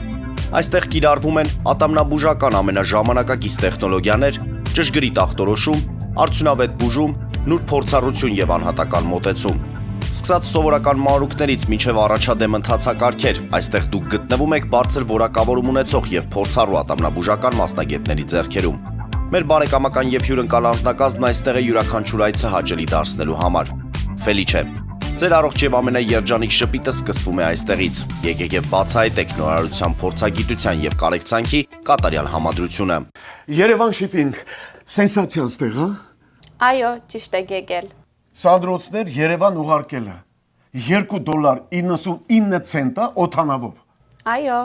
Այստեղ կիրառվում են ատամնաբուժական ամենաժամանակակից տեխնոլոգիաներ, ճշգրիտ ախտորոշում, արդյունավետ բուժում, նուրբ փորձառություն եւ անհատական մոտեցում։ Սկսած սովորական մանրուքներից մինչև առաջադեմ ընթացակարգեր, այստեղ դուք գտնվում եք բարձր որակավորում ունեցող եւ փորձառու ատամնաբուժական մասնագետների ձեռքերում։ Մեր բարեկամական եւ հյուրընկալ անձնակազմն այստեղ է յուրաքանչյուր այցը հաճելի դարձնելու համար։ Ֆելիչե, ձեր առողջ եւ ամենաերջանիկ շպիտը սկսվում է այստեղից։ Եկեք եւ բացահայտեք նորարարության փորձագիտության եւ կարեկցանքի կատարյալ համադրությունը։
Երևան շիփինգ, սենսացիա ստեղ, հա։
Այո, ճիշտ եք եկել։
Սանդրոցներ Երևան ուղարկելը $2.99 օթանավով։
Այո,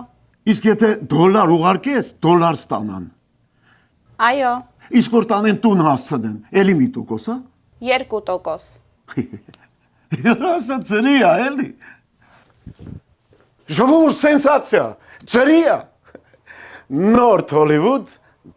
Իսկ եթե դոլար ուղարկես, դոլար ստանան։
այո,
Իսկ որ տանեն տուն հասցնեն, էլի մի տոկոս, հա։
2%։
Երասը ծրի է, էլի։ Ժողովուրդ սենսացիա, ծրի է։ Նորթ Հոլիվուդ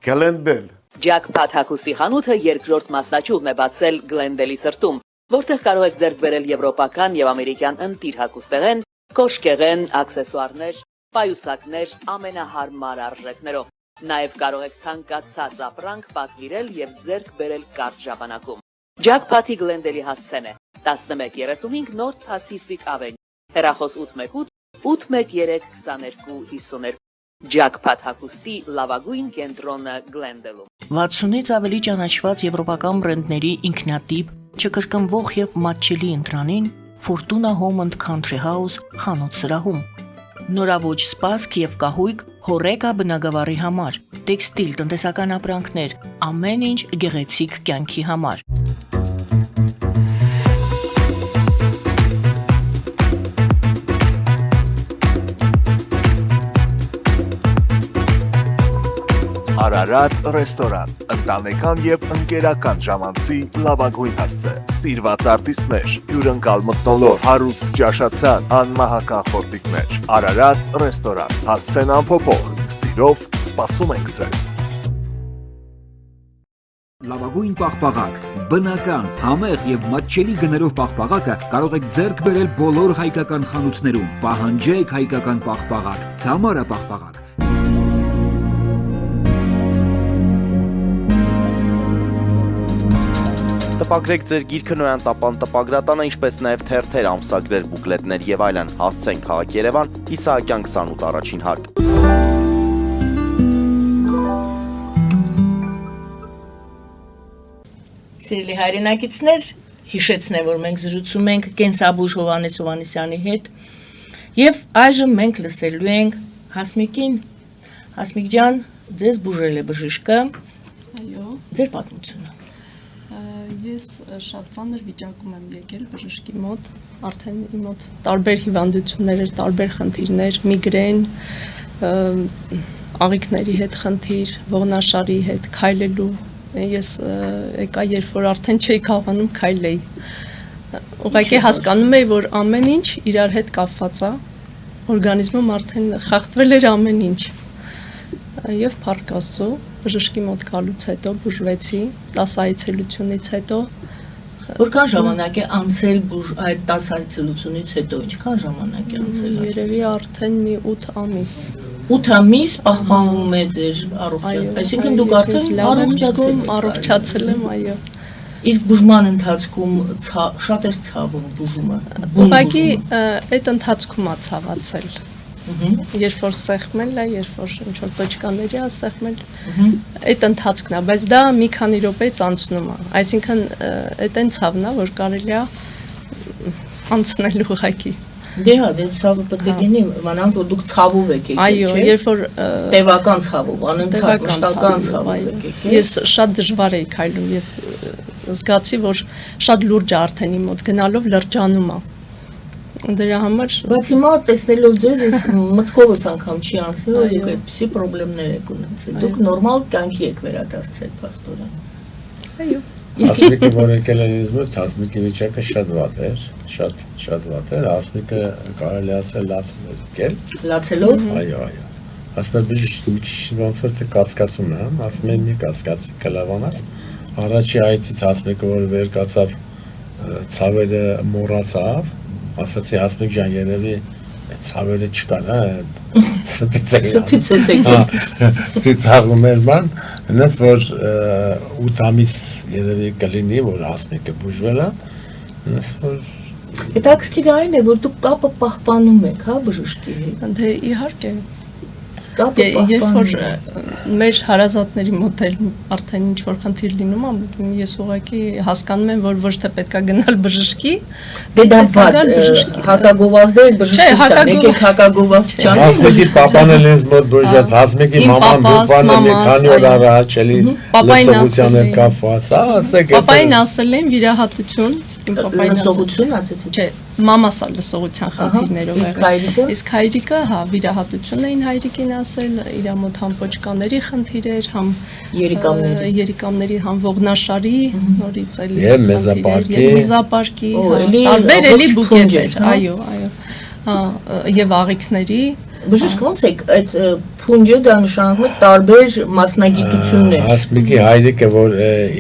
Գլենդել։
Ջաքփաթ հագուստի խանութը երկրորդ մասնաճյուղն է բացել Գլենդելի սրտում, որտեղ կարող եք ձեռք բերել եվրոպական եւ ամերիկյան ընտիր հագուստեղեն, կոշկեղեն, աքսեսուարներ, պայուսակներ ամենահարմար արժեքներով։ Նաեւ կարող եք ցանկացած ապրանք պատվիրել եւ ձեռք բերել կարճ ժամանակում։ Ջաքփաթի Գլենդելի հասցեն է 1135 North Pacific Avenue, հեռախոս 818 813 2252 Ջաքփաթ հագուստի լավագույն կենտրոնը Գլենդելում։
60-ից ավելի ճանաչված եվրոպական բրենդների ինքնատիպ, չկրկնվող եւ մատչելի ընտրանին Fortuna Home and Country House խանութ սրահում։ Նորաոճ սպասք եւ կահույք հորեկա բնագավառի համար, տեքստիլ տնտեսական ապրանքներ, ամեն ինչ գեղեցիկ կյանքի համար։
Արարատ ռեստորան, ընտանեկան եւ ընկերական ժամանցի լավագույն հասցե, սիրված արտիստներ, հյուրընկալ մթնոլորտ, հարուստ ճաշացան, անմահական խորտիկներ, Արարատ ռեստորան, հասցեն անփոփոխ, սիրով սպասում ենք ձեզ։
Լավագույն պաղպաղակ, բնական, համեղ եւ մատչելի գներով պաղպաղակը կարող եք ձեռք բերել բոլոր հայկական խանութներում։ Պահանջեք հայկական պաղպաղակ, Թամարա պաղպաղակ։
Տպագրեք ձեր գիրքը Նոյան տապան տպագրատանը, ինչպես նաև թերթեր, ամսագրեր, բուկլետներ եւ այլն։ Հասցեն քաղաք Երևան, Իսահակյան 28 առաջին հարկ։
Սիրելի հայրենակիցներ, հիշեցնեմ, որ մենք զրուցում ենք կենսաբույժ Հովհաննես Հովհաննիսյանի հետ եւ այժմ մենք լսելու ենք Հասմիկին։ Հասմիկ ջան, ձեզ բուժել է բժիշկը։
Այո,
Ձեր պատմությունը։
ես շատ ծանր վիճակում եմ եկել բժշկի մոտ, արդեն իմ մոտ տարբեր հիվանդություններ, տարբեր խնդիրներ, միգրեն, աղիքների հետ խնդիր, ողնաշարի հետ քայլելու։ Ես եկա, երբ որ արդեն չէի կարողանում քայլեի։ Ուղղակի հասկանում էի, որ ամեն ինչ իրար հետ կապված է, օրգանիզմում արդեն խախտվել էր ամեն ինչ։ Եվ փառք Աստծո, բժշկի մոտ գալուց հետո բուժվեցի, 10 այցելությունից հետո։
Որքան ժամանակ է անցել այդ 10 այցելությունից հետո, ինչքան ժամանակ է անցել։
Երևի արդեն մի 8 ամիս։
8 ամիս պահպանվում է ձեր առողջությունը, այսինքն դուք արդեն
առողջացել եմ, այո։
Իսկ բուժման ընթացքում շատ էր ցավում բուժումը։
Ուղղակի այդ ընթացքում է ցավացել։ Երբ որ սեղմել է, երբ որ ինչ որ բջկաների է սեղմել, այդ ընթացքն է, բայց դա մի քանի րոպեից անցնում է։ Այսինքն այդ այն ցավն է, որ կարելի է անցնել ուղղակի։
Դե հա, դե ցավը պետք է լինի, մանավանդ որ դուք ցավով եք եկել, չէ՞։
Այո, երբ որ
տևական ցավով, անընդհատ մշտական ցավով եք եկել։
Ես շատ դժվար էի քայլում, ես զգացի, որ շատ լուրջ է արդեն իմ մոտ գնալով լրջանում է։ Դրա համար
Բայց հիմա տեսնելով ձեզ, ես մտքովս անգամ չի անցել, որ եք այդպիսի խնդիրներ եք ունեցել։ Դուք նորմալ կյանքի եք վերադարձել, փաստորեն։
այո։
Հասմիկը որ եկել է ինձ մոտ, Հասմիկի վիճակը շատ վատ էր, շատ վատ էր, Հասմիկը կարելի ասել լացում էր եկել։
Լացելով։
Այո։ Ասում եմ բժիշկ մի քիչ ոնց որ թե կասկածում եմ, ասում եմ մի կասկածի կլավանաս։ Առաջի այցից Հասմիկը որ վեր կացավ, ցավերը մոռացավ, ասացի Հասմիկ ջան երևի ցավերը չկան, հա, ստից եկել։ Ցիցաղում էր ման, այնպես որ 8 ամիս երևի կլինի, որ Հասմիկը բուժվել է, այնպես որ
Հետաքրքիր այն է, որ դուք կապը պահպանում եք, հա, բժշկի հետ։
Դե իհարկե։
Կապը
Երբ որ
պահպանում։
մեր հարազատների մոտ էլ արդեն ինչ որ խնդիր լինում է, ես ուղղակի հասկանում եմ, որ ոչ թե պետքա գնալ բժշկի,
Դե դա վատ հակագովազդել բժշկության, եկեք հակագովազդչան։
Հասմիկի պապան էլ ինձ մոտ բուժվեց, Հասմիկի մաման բուժվան է մի քանի օր առաջ էլի լսողության հետ կապված, ասեք։
Պապային ասել եմ վիրահատություն, իմ պապային
լսողություն ասեցի։
Չէ, մամաս է լսողության խնդիրներով
Իսկ հայրիկը։
Իսկ հայրիկը, հա, վիրահատություն էին հայրիկին ասել, իր մոտ համ պոճկաների խնդիր էր, համ երիկամների, համ ողնաշարի, նորից էլի
Եվ մեզապարկի,
տարբեր էլի բուկետեր, այո, հա, եւ աղիքների։
Բժիշկ ոնց եք այդ փունջը դա նշանակում է տարբեր մասնագիտություններ։
Հասմիկի հայրիկը որ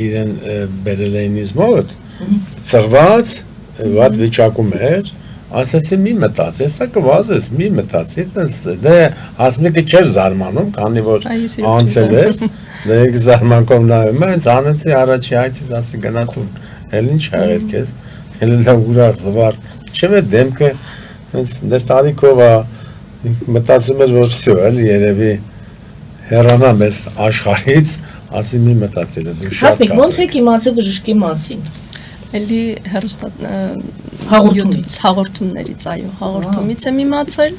իրեն բերել էին ինձ մոտ, ծրված, վատ վիճակում էր, ասացի մի մտածի, հեսա կվազես, մի մտածի, դե Հասմիկը չէր զարմանում, քանի որ անցել էր, դե եկ զարմանքով նայում է, հենց անեցի առաջի այցից ասի գնատուն, էլ ինչ աղեր կեզ, էլ դա ուրախ զվար, չև է դեմքը, հենց դեր տարիքով է, մտածում էր, որ սյո էլ երևի հեռանամ ես աշխարից, ասի մի մտածի, դու շատ
Հասմիկ, ոնց եք իմացել բժշկի մասին։
Էլի հաղորդումներից, այո, հաղորդումից եմ իմացել,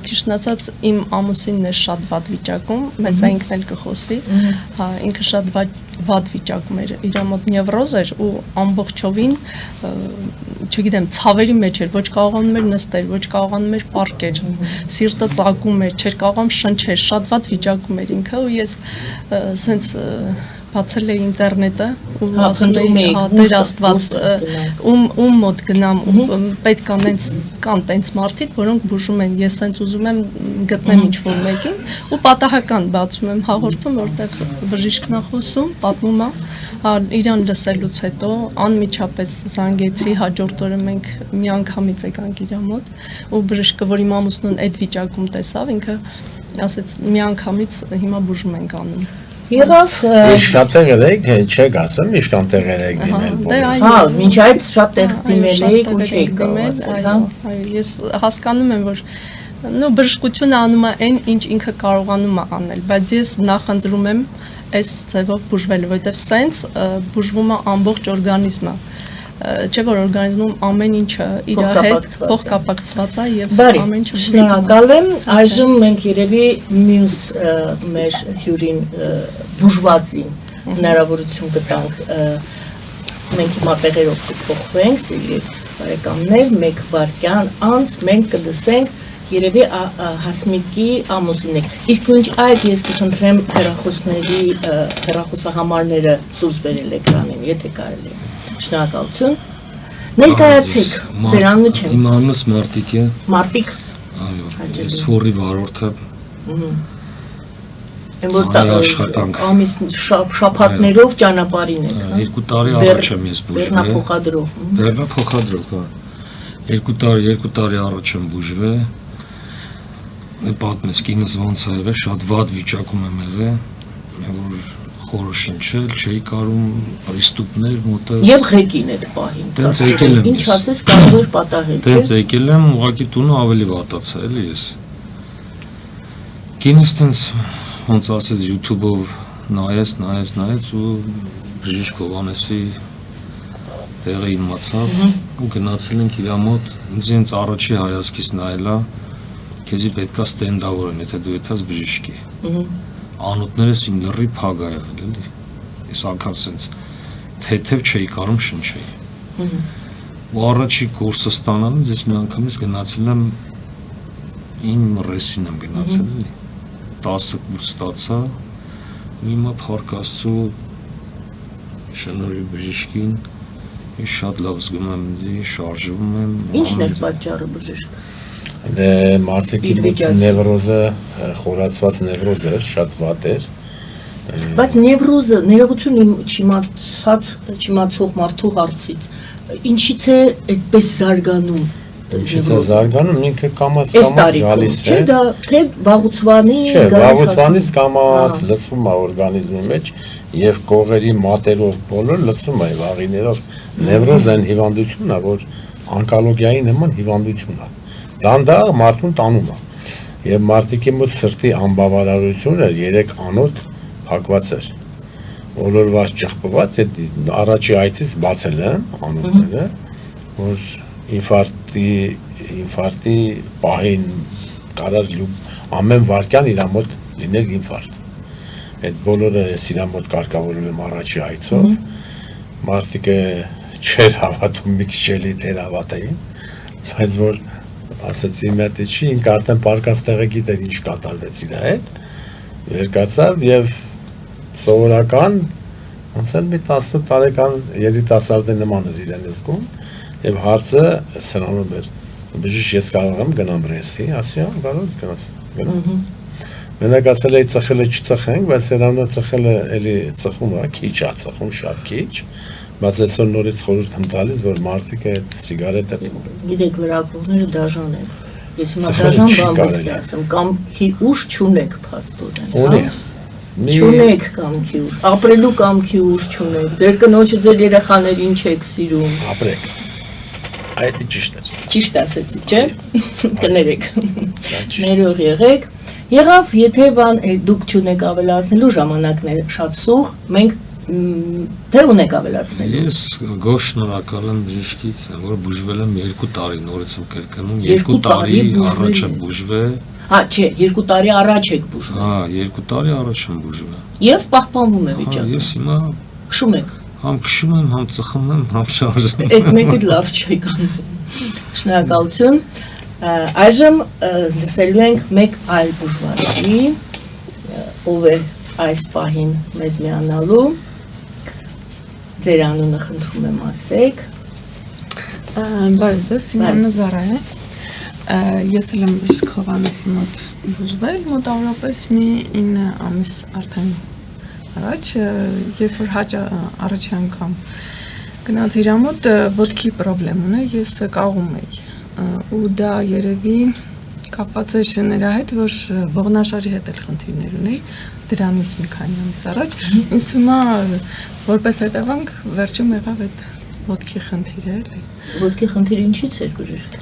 ճիշտ ասած իմ ամուսինն էր շատ վատ վիճակում, բայց դա ինքն էլ կխոսի, ինքը շատ վատ վիճակում էր, իր մոտ նևրոզ էր ու ամբողջովին, չգիտեմ, ցավերի մեջ էր, ոչ կարողանում էր նստել, ոչ կարողանում էր պառկել, սիրտը ծակում էր, չէր կարողանում շնչել, շատ վատ վիճակում էր ինքը ու ես սենց բացել էի ինտերնետը ու ասում էի, Տեր Աստված, ում մոտ գնամ, պետք կան տենց մարդիկ, որոնք բուժում են, ես սենց ուզում եմ գտնեմ ինչ-որ մեկին ու պատահական բացում եմ հաղորդում, որտեղ բժիշկն է խոսում, պատմում է, իրան լսելուց հետո անմիջապես զանգեցի, հաջորդ օրը մենք միանգամից եկանք իր մոտ ու բժիշկը, որ իմ ամուսնուն այդ վիճակում տեսավ, ինքը ասեց միանգամից հիմա բուժում ենք անում։
Եղավ
Շատ տեղեր եք, չեք ասեմ, իշքան տեղեր եք դիմել բոլոր։
հա, մինչ այդ շատ տեղ դիմել էիք ու չէիք
դիմել,
կարողացել, հա։
այո, ես հասկանում եմ, որ բժշկությունը անում է այն, ինչ ինքը կարողանում է անել, բայց ես նախընտրում եմ այս ձևով բուժվելը, որովհետև սենց բուժվում է ամբողջ օրգանիզմը։ Չէ՞ որ օրգանիզմում ամեն ինչը իր հետ փոխկապակցված է եւ ամեն ինչը
շնորհակալ եմ, այժմ մենք երևի մյուս մեր հյուրին բուժվածին հնարավորություն կտանք մենք հիմա տեղերով կփոխվենք, սիրելի բարեկամներ, 1 վայրկյան անց մենք կլսենք երևի Հասմիկի ամուսինը։ Իսկ մինչ այդ ես կխնդրեմ հեռախոսահամարները դուրս բերել էկրանին, եթե կարելի է։ Շնորհակալություն։ Ներկայացեք, ձեր անունը չեմ։
Իմ անունս Մարտիկ է։
Մարտիկ։
Այո, ես ֆորի վարորդը։
Աշխատանք։ Ամիս շաբաթներով ճանապարհին եք, հա։
2 տարի առաջ եմ ես բուժվել։
Բեռնափոխադրով։
Բեռնափոխադրով, հա։ 2 տարի առաջ եմ բուժվել։ Պատմես կինս ոնց է եղել, շատ վատ վիճակում եմ եղել, որ խորը շնչել, չէի կարում պրիստուպներ մոտը։
Եվ ղեկին այդ պահին։
Տենց եկել եմ ես։
Ինչ ասես կարող էր պատահել, չէ՞։
Տենց եկել եմ, ուղղակի տունը ավելի վատացա էլի ես։ Կինս տենց ոնց ասեց YouTube-ով նայեց ու բժիշկ Հովանեսի տեղը իմացավ ու գնացել ենք իր մոտ, ինձ առաջի հայացքից նայելա, քեզի պետքա ստենդավորեն, եթե դու եթաս բժիշկի։ Անոթներս իմ լրի փագ ա եղել էլի։ Ես անգամ սենց թեթև չէի կարում շնչեի։ Ու առաջի կուրսը ստանալուց ես մի անգամից գնացել եմ իմ ռեսին եմ գնացել էլի։ 10 կուրս ստացա, ու հիմա փառք Աստծո շնորհի բժիշկին, ես շատ լավ զգում եմ ինձ, շարժվում եմ։
Ինչն էր պատճառը բժիշկ։
Դե մարդիկի նևրոզը խորացված նևրոզ էր, շատ վատ էր։
Բայց նևրոզը, ներողություն չիմացող մարդու հարցից, ինչից է այդպես զարգանում։
Ինչից է զարգանում, ինքը կամաց գալիս է։
Չէ, դա թե վաղուցվանից
գալիս է։ Չէ, վաղուցվանից կամաց լցվում է օրգանիզմի մեջ եւ կողերի մատերով բոլոր լցվում է վաղիներով։ Նևրոզն հիվանդությունն է, որ օնկոլոգիայի նման հիվանդություն է։ Դանդաղ մարդուն տանում է։ Եվ մարդիկի մոտ սրտի անբավարարությունը 3 անոթ փակված էր։ Ոլորված ճղպված, այդ առաջի այցից բացել են անոթները, որ ինֆարկտի պահին կարար ամեն վարկյան իր մոտ լիներ ինֆարկտ։ Այդ բոլորը ես իր մոտ կարգավորել եմ առաջի այցով։ Մարդիկը չեր հավատում, մի քիչ էլի դեր հավատային, բայց որ ասեցի մետի չի, ինք արդեն պարկած տեղը գիտեր ինչ կատարվեց իր հետ, երկացավ և սովորական, ոնց էլ մի 18 տարեկան երիտասարդի նման էր իրեն զգում, և հարցը սրանով էր, բժիշկ ես կարող եմ գնամ ռեսի, ասի հա, կարող ես գնաս, գնամ։ Մենակ ասել էի ծխելը չծխենք, բայց սրանով ծխելը էլի ծխում է, քիչ է ծխում, շատ քիչ, բայց այսօր նորից խորհուրդ եմ տալիս, որ մարդիկ այդ սիգարետը
Գիտեք, վրակողները դաժան են։ Ես հիմա դաժան բան պետք է ասեմ, կամքի ուժ չունեք փաստորեն, հա։ Չունեք կամքի ուժ, ապրելու կամքի ուժ չունեք։ Ձեր կնոջը ձեր երեխաներին չեք սիրում։
Ապրեք։ Այդ ճիշտ է։
Ճիշտ ասեցի, չէ՞։ Կներեք։ Ներող եղեք։ Եղավ, եթե բան դուք չունեք ավելացնելու ժամանակն է շատ սուղ, մենք թե ունեք ավելացնելու։
Ես գոհ շնորհակալ եմ բժիշկից, որ բուժվել եմ 2 տարի, նորից եմ կրկնում, 2 տարի առաջ եմ բուժվել։
Հա, չէ, 2 տարի առաջ եք բուժվել։
Հա, 2 տարի առաջ եմ բուժվել։
Եվ պահպանվում է վիճակը։
Ես հիմա
քշում եք։
Համ քշում եմ, համ ծխում եմ, համ շարժում եմ։
Այդ մեկը լավ չի կանում։ Շնորհակալություն։ Այժմ լսելու ենք մեկ այլ բուժվածի, ով է այս պահին մեզ միանալու։ Ձեր անունը խնդրում եմ ասեք։
Բարև ձեզ, իմ անունը Զարա է։ Ես էլ եմ բժիշկ Հովանեսի մոտ բուժվել, մոտավորապես մի 9 ամիս արդեն առաջ, երբ որ առաջի անգամ գնաց իր մոտ ոտքի պրոբլեմ ունե, ես կաղում էի ու դա երևի կապված էր նրա հետ, որ ողնաշարի հետ էլ խնդիրներ ունեի, դրանից մի քանի ամիս առաջ։ Ինձ թվում է, որպես հետևանք վերջում եղավ այդ ոտքի խնդիրը, էլի։
Ոտքի խնդիրը ինչից էր բժիշկ։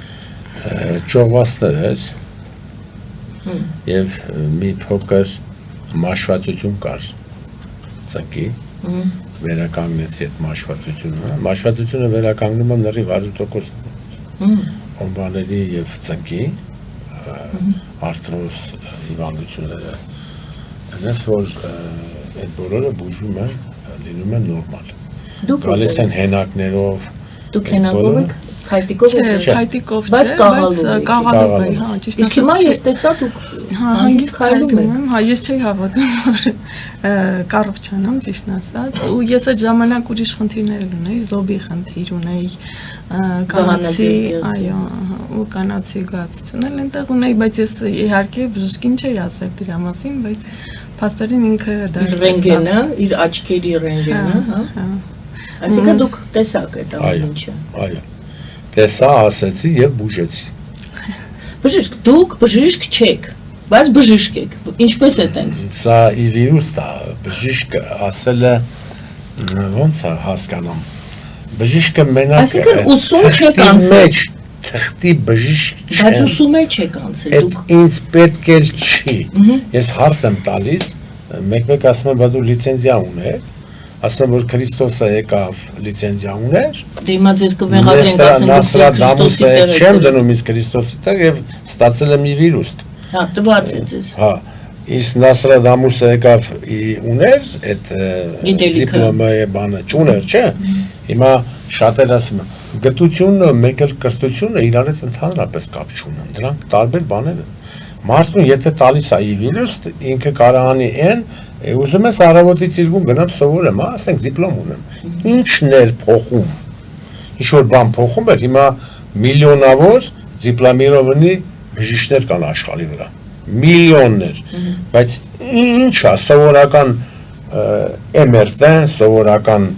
Ճողվածներ էր եւ մի փոքր մաշվածություն կար ծնկի վերականգնեցի այդ մաշվածությունը վերականգնում եմ լրիվ 100% օմբաների եւ ծնկի արթրոզ հիվանդությունները այնպես որ այդ բոլորը բուժում են լինում են նորմալ գալիս են հենակներով
դուք հենակով եք Փայտիկով
չէ, փայտիկով չէ, բայց կաղալով է, հա, ճիշտ ասած։
Հիմա ես տեսա դուք
հանգիստ քայլում եմ, հա, ես չէի հավատում, որ կառողջանամ, ճիշտ ասած, ու ես այդ ժամանակ ուրիշ խնդիրներ ունեի, զոբի խնդիր ունեի, կանացի, այո, ու կանացի գացություն էլ այնտեղ ունեի, բայց ես իհարկե բժշկին չէի ասել դրա մասին, բայց փաստորեն ինքը դա
ռենտգենը, իր աչքերի ռենտգենը, հա։ Այսինքն դուք տեսաք այդ ամեն ինչը։
Այո։ Տեսա, ասեցի եւ բուժեցի։
Բժիշկ, դուք բժիշկ չեք, բայց բժիշկ եք։ Ինչպես է տենց։
Սա ի վիրուստ է, բժիշկը ասել է ոնց է հասկանում։ Բժիշկը մենակ
այսինքն ուսում չեք անցել։
Թղթի բժիշկ չեմ։
Բայց ուսում չեք անցել դուք։
Այդ ինձ պետք էլ չի։ Ես հարց եմ տալիս, մեկ-մեկ ասում եմ, բա դու լիցենզիա ունես։ Ասեմ, որ Քրիստոսը եկավ լիցենզիա ուներ։
Դե հիմա ձեզ կվեղադրենք, ասենք,
Նաստրադամուսը չեմ դնում իս Քրիստոսի տեղ եւ ստացել եմ մի վիրուստ։
Հա, տված է ձեզ։
Հա, իս Նաստրադամուսը եկավ ուներ այդ դիպլոմը բանը չուներ, չէ։ Հիմա շատեր ասում են, գտությունը, մեկ էլ կրթությունը իրար հետ ընդհանրապես կապ չունեն, դրանք տարբեր բաներ են։ Մարդուն եթե տալիս է վիրուստ, ինքը կարողանի այն ուզում ես առավոտից իրգուն գնամ սովորեմ, ասենք դիպլոմ ունեմ։ Ինչն էր փոխում։ Ինչ-որ բան փոխում էր, հիմա միլիոնավոր դիպլոմիրовані բժիշկներ կան աշխարհի վրա։ Միլիոններ։ Բայց ի՞նչ է սովորական MRT-ն, սովորական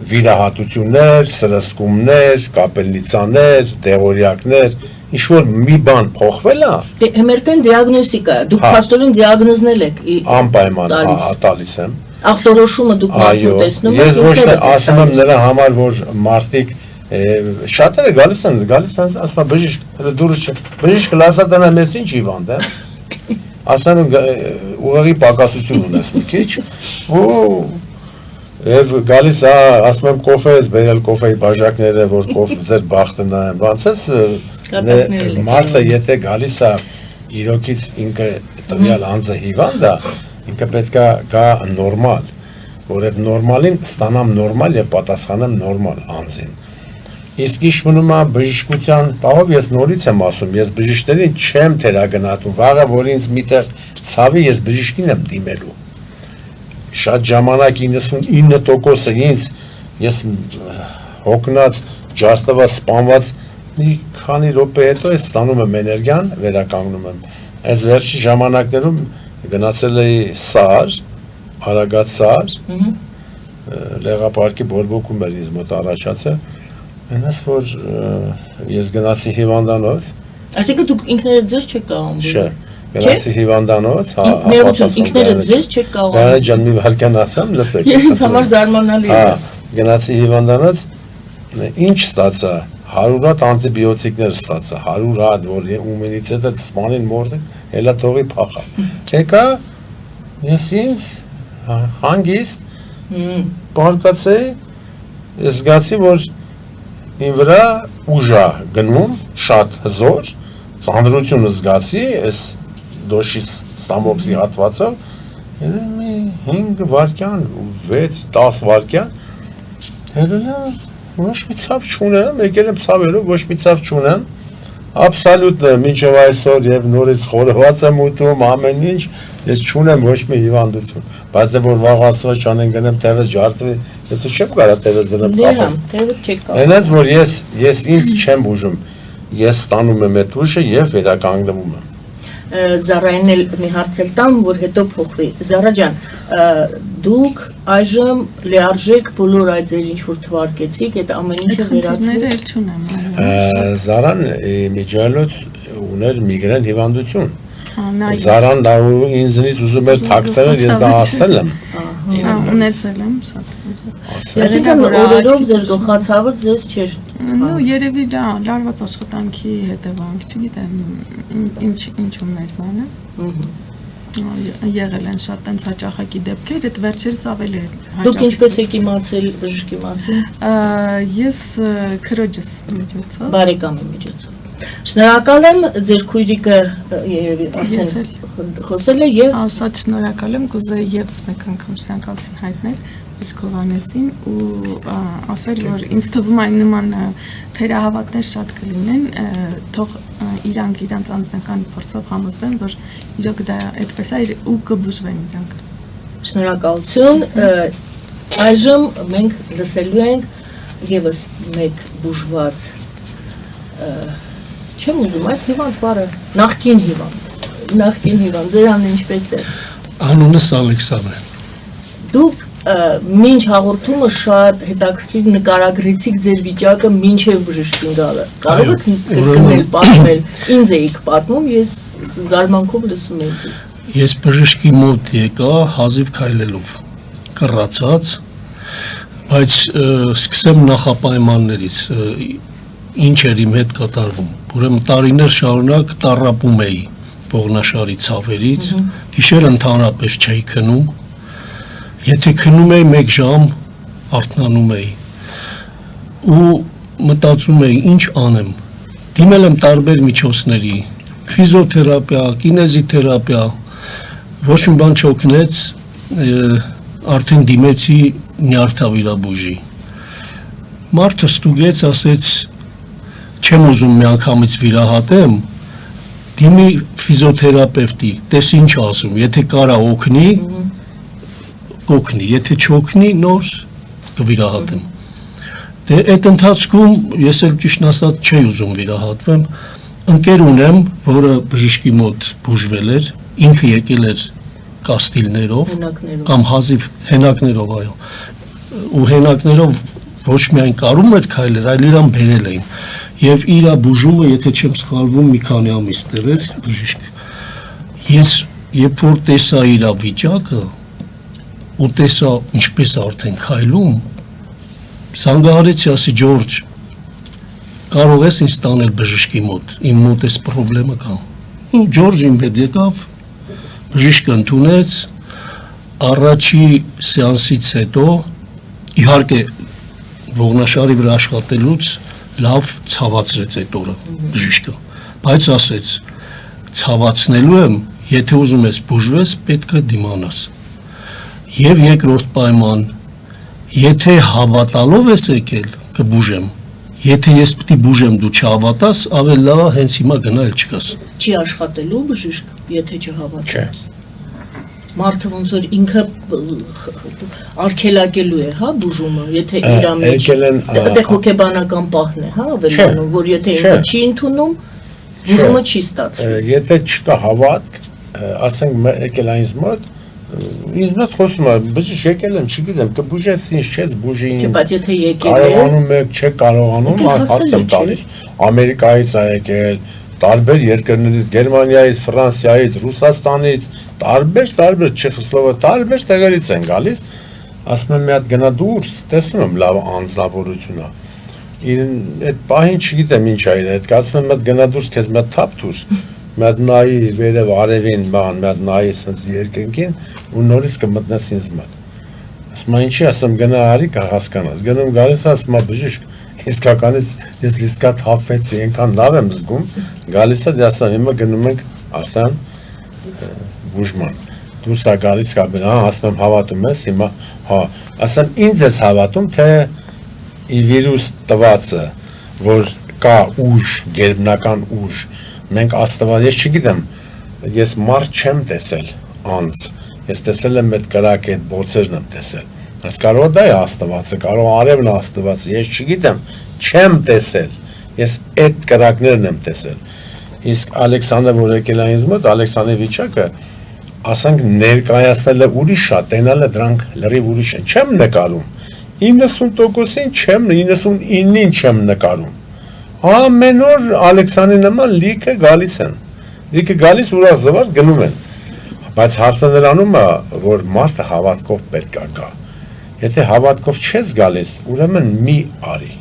վիրահատություններ, սրսկումներ, կապելնիցաներ, դեղորյակներ Ինչ-որ մի բան փոխվել է։
Դե MRT-ն դիագնոստիկա է, դուք փաստորեն դիագնոզնել եք։
Անպայման տալիս եմ։
Ախտորոշումը դուք մարդու տեսնում եք։
Ես ոչ թե ասում եմ նրա համար, որ մարդիկ շատերը գալիս են, ասում են բժիշկ, դուրս չէ։ Բժիշկը լասատանա մեզ ինչ հիվանդ է։ Ասում են ուղղի պակասություն ունես մի քիչ։ Եվ գալիս է, ասում եմ կոֆե ես բերել կոֆեի բաժակները, որ ձեր բախտը նայեն, ոնց է մարդը եթե գալիս է իրոքից ինքը տվյալ անձը հիվանդ է, ինքը պետք է գա նորմալ, որ այդ նորմալին ստանամ նորմալ եւ պատասխանեմ նորմալ անձին։ Իսկ ինչ մնում է բժշկության, բաղով ես նորից եմ ասում, ես բժիշկներին չեմ թերագնահատում, վաղը որ ինձ միտեղ ցավի ես բժիշկին եմ դիմելու։ Շատ ժամանակ 99%-ը ինձ ես հոգնած, ջարդված, սպանված մի քանի րոպե հետո ես ստանում եմ էներգիան, վերականգնում եմ։ Այս վերջի ժամանակներում գնացել էի Սար, Արագած Սար, Լեղապարկի բորբոքում էր ինձ մոտ առաջացել, այնպես որ ես գնացի հիվանդանոց։
Այսինքն դուք ինքներդ ձեզ չեք կարող։
Չէ, գնացի հիվանդանոց, հա,
ինքներդ ձեզ չեք կարող։
Բարի ջան, մի վարքան ասեմ, լսեք։
Ինձ համար զարմանալի է։
Հա, գնացի հիվանդանոց, ինչ ստացա 100 հատ անտիբիոտիկներ ստացա, 100 հատ, որ ումենից հետ սպանին մորդը, հելա թողի փախա։ Եկա, ես ինձ հանգիստ, բարկացեի, ես զգացի, որ իմ վրա ուժ է գնում, շատ հզոր, ծանրությունը զգացի, ես դոշիս ստամոքսի հատվածով, մի 5 վարկյան, 6-10 վարկյան, հելելա, ոչ մի ցավ չունեմ, եկել եմ ցավերով, ոչ մի ցավ չունեմ, աբսոլյուտ մինչև այսօր եւ նորից խորհված եմ ուտում, ամեն ինչ, ես չունեմ ոչ մի հիվանդություն, բայց որ վաղ աստղը չանեն գնեմ տևս ջարդվի, ես չեմ կարող տևս դնեմ
խաղալ։ Տևս չեք կարող։
Այնպես որ ես ինձ չեմ բուժում, ես ստանում եմ այդ ուժը եւ վերականգնվում եմ։
Զարային էլ մի հարցել տամ, որ հետո փոխվի։ Զարա ջան, դուք այժմ լիարժեք բոլոր այդ ձեր ինչ որ թվարկեցիք, այդ ամեն ինչը վերացրել։
Խնդիրները էլ չունեմ։
Զարան միջալոց ուներ միգրեն հիվանդություն։
Նա
Զարան դա ինձնից ուզում էր թաքցնել, ես դա ասել եմ։
ունեցել եմ շատ։
Այսինքն օրերով ձեր գլխացավը ձեզ չէր։
Նո, երևի դա լարված աշխատանքի հետևանք, չգիտեմ, ինչ ուներ բանը։ Եղել են շատ տենց հաճախակի դեպքեր, այդ վերջերս ավելի հաճախ։
Դուք ինչպես եք իմացել բժշկի մասին։
Ես քրոջս միջոցով։
Բարեկամի միջոցով։ Շնորհակալ եմ, ձեր քույրիկը երևի արդեն խոսել է եւ
շատ շնորհակալ եմ, կուզեի եւս մեկ անգամ շնորհակալություն հայտնել Բժիշկ Հովհաննեսին ու ասել, որ ինձ թվում է նման թերահավատներ շատ կլինեն, թող իրանք իրանց անձնական փորձով համոզվեն, որ իրոք դա այդպես է ու կբուժվեն իրանք։
Շնորհակալություն։ Այժմ մենք լսելու ենք եւս մեկ բուժված չեմ ուզում այդ հիվանդ բառը, նախկին հիվանդ, ձեր անունը ինչպես է։
Անունս Ալեքսանդր։
Դուք մինչ հաղորդումը շատ հետաքրքիր նկարագրեցիք ձեր վիճակը մինչև բժշկին գալը։ Կարող եք կրկնել, պատմել, ինձ էիք պատմում, ես զարմանքով լսում եմ ձեզ։
Ես բժշկի մոտ եկա հազիվ քայլելով, կռացած, բայց սկսեմ նախապայմաններից, ինչ էր իմ հետ կատարվում։ Ուրեմն տարիներ շարունակ տառապում էի ողնաշարի ցավերից, գիշեր ընդհանրապես չէի քնում։ Եթե քնում էի 1 ժամ, արթնանում էի ու մտածում էի ինչ անեմ։ Դիմել եմ տարբեր միջոցների, ֆիզիոթերապիա, կինեզիթերապիա, ոչ մի բան չօգնեց, արդեն դիմեցի նյարդավիրաբույժի։ Մարդը ստուգեց, ասեց չեմ ուզում միանգամից վիրահատեմ, դիմի ֆիզիոթերապևտի, տես ինչ ասում, եթե կարա օգնի, կօգնի, եթե չօգնի, նոր կվիրահատեմ։ Դե այդ ընթացքում ես էլ ճիշտն ասած չէի ուզում վիրահատվեմ, ընկեր ունեմ, որը բժշկի մոտ բուժվել էր, ինքը եկել էր կաստիլներով կամ հազիվ հենակներով, այո, ու հենակներով ոչ միայն կարում էր քայլել, այլ իրան բերել էին։ Եվ իրա բուժումը, եթե չեմ սխալվում, մի քանի ամիս տևեց բժիշկ։ Ես երբ որ տեսա իրա վիճակը ու տեսա ինչպես արդեն քայլում, զանգահարեցի, ասի Ջորջ, կարող ես ինձ տանել բժշկի մոտ, իմ մոտ էս պրոբլեմը կա։ Ու Ջորջ իմ հետ եկավ, բժիշկը ընդունեց, առաջի սեանսից հետո, իհարկե ողնաշարի վրա աշխատելուց լավ ցավացրեց այդ օրը բժիշկը, բայց ասեց ցավացնելու եմ, եթե ուզում ես բուժվես, պետք է դիմանաս։ Եվ երկրորդ պայման, եթե հավատալով ես եկել, կբուժեմ, եթե ես պետք է բուժեմ, դու չհավատաս, ավելի լավ է հենց հիմա գնալ չգաս։
Չի աշխատելու բժիշկ, եթե չհավատաս։ Մարդը ոնց որ ինքը արգելակելու է, հա, բուժումը, եթե իրա մեջ դա հոգեբանական պահն է, հա, ավելանում, որ եթե ինքը չի ընդունում, բուժումը չի ստացվում։
Եթե չկա հավատ, ասենք եկել այնց մոտ խոսում է, բժիշկ եկել եմ, չգիտեմ, կբուժես ինձ, չես բուժի ինձ։
Բայց եթե եկել է,
կարողանում եք, չեք կարողանում, հաս եմ տալիս, Ամերիկայից է եկել, տարբեր երկրներից, Գերմանիայից, Ֆրանսիայից, Ռուսաստանից, տարբեր Չեխոսլովակիա, տարբեր տեղերից են գալիս, ասում եմ մի հատ գնա դուրս, տեսնում եմ լավ անձնավորություն է։ Այդ պահին չգիտեմ ինչ է իր հետ, կացում եմ մի հատ գնա դուրս, քեզ մի հատ թափ դուրս, մի հատ նայի վերև արևին, բան, մի հատ նայի սենց երկնքին ու նորից կմտնես ինձ մոտ։ Ասում եմ ինչի, ասում գնա արի կհասկանաս, գնում գալիս ասում եմ բժիշկ, իսկականից ես լիսկա թափվեցի, այնքան լավ եմ զգում, գալիս է դե ասում հիմա գնում ենք արդեն բուժման, դուրս է գալիս կաբին, ասում եմ հավատում ես հիմա, հա, ասում ինձ ես հավատում, թե ի վիրուս տվածը, որ կա ուժ, գերբնական ուժ, մենք աստված, ես չգիտեմ, ես մարդ չեմ տեսել անձ, ես տեսել եմ այդ կրակ, այդ բոցերն եմ տեսել, ես կարող դա է աստվածը, կարող արևն աստվածը, ես չգիտեմ, չեմ տեսել, ես այդ կրակներն եմ տեսել, իսկ Ալեքսանդրը, որ եկել է ինձ մոտ, Ալեքսանդրի վիճակը, ասենք ներկայացնելը ուրիշ է, տենալը դրանք լրիվ ուրիշ են, չեմ նկարում, 90%-ին չեմ, 99-ին չեմ նկարում, Ամեն օր Ալեքսանի նման լիքը գալիս են։ Լիքը գալիս ուրախ զվարթ գնում են։ Բայց հարցը նրանում է, որ մարդը հավատքով պետք է գա։ Եթե հավատքով չես գալիս, ուրեմն մի արի։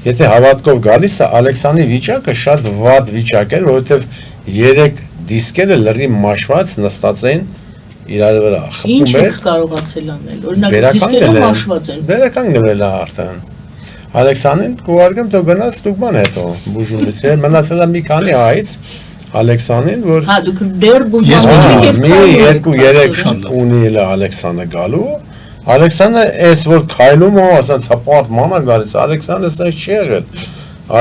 Եթե հավատքով գալիս է, Ալեքսանի վիճակը շատ վատ վիճակ էր, որովհետև 3 դիսկերը լրի մաշված նստած էին իրար վրա։
Ինչ եք կարողացել անել։ Օրինակ դիսկերը մաշված են։
Վերականգնվել է արդեն։ Ալեքսանին կուղարկեմ դու գնաց ստուգման հետո բուժումից է մնացել է մի քանի հայց Ալեքսանին որ
հա դուք դեռ բուժման եք
մի 2-3 ունի էլ Ալեքսանը գալու Ալեքսանը էս որ քայլում է ասած հապարտ մանա գալիս Ալեքսանը ասած չի եղել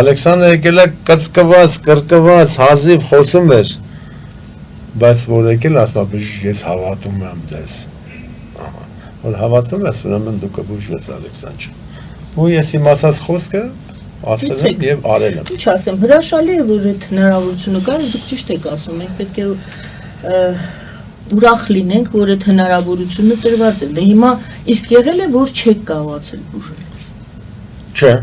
Ալեքսանը եկել է կծկված կրկված հազիվ խոսում էր բայց որ եկել ասма բժիշկ ես հավատում եմ դες որ հավատում ես ուրեմն դու կբուժվես Ալեքսան ջան ու ես իմ ասած խոսքը ասել եմ եւ արել եմ։
Ինչ ասեմ, հրաշալի է որ այդ հնարավորությունը կա, դուք ճիշտ եք ասում, մենք պետք է ուրախ լինենք, որ այդ հնարավորությունը տրված է։ Դե հիմա իսկ եղել է որ չեք կարողացել բուժել։
Չէ,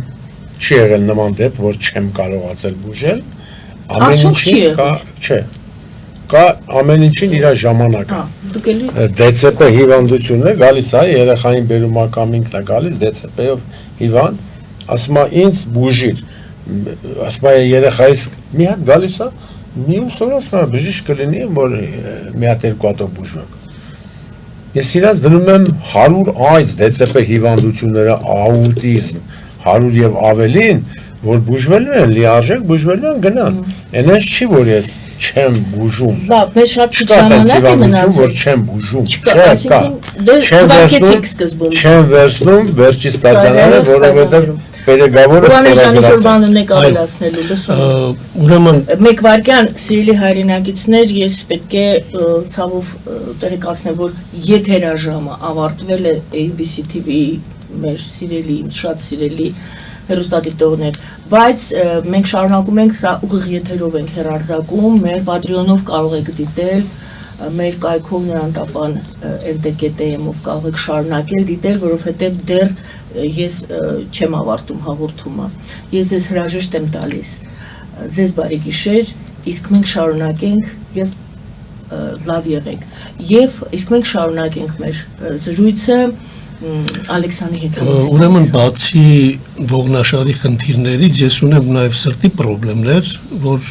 չի եղել նման դեպք, որ չեմ կարողացել բուժել։ Ամեն ինչի կա, չէ։ Կա ամեն ինչին իր ժամանակը։ DCP հիվանդությունը գալիս է երեխային բերում ակամ ինքն է գալիս DCP-ով հիվանդ, ասում է ինձ բուժիր, ասում է երեխայիս մի հատ գալիս է, մյուս օր ասում է բժիշկ կլինի, որ մի հատ 2 հատով բուժվեք։ Ես իրաց դնում եմ 100 այց DCP հիվանդությունները, աուտիզմ, 100 եւ ավելին, որ բուժվելու են, լիարժեք բուժվելու են գնան։ Այնպես չի որ ես չեմ բուժում։
Լավ, մեզ շատ քիչ ժամանակ է մնացել,
որ չեմ բուժում։
Չեմ
վերցնում վերջի ստացիոնարը, որովհետև Պերեգավորը
ստորագրած է։ Ավելացնելու լսում։
Ուրեմն
մեկ վարքյան սիրելի հայրենակիցներ, ես պետք է ցավով տեղեկացնեմ, որ եթերաժամը ավարտվել է ABC TV-ի մեր սիրելի, շատ սիրելի հեռուստադիտողներ, բայց մենք շարունակում ենք սա ուղիղ եթերով ենք հեռարձակում, մեր Patreon-ով կարող եք դիտել, մեր կայքով նրան տապան NTKTM-ով կարող եք շարունակել դիտել, որովհետև դեռ ես չեմ ավարտում հաղորդումը։ Ես ձեզ հրաժեշտ եմ տալիս։ Ձեզ բարի գիշեր, իսկ մենք շարունակենք եւ լավ եղեք։ Եվ իսկ մենք շարունակենք մեր զրույցը Ալեքսանի հետ։
Ուրեմն բացի ողնաշարի խնդիրներից ես ունեմ նաև սրտի խնդիրներ, որ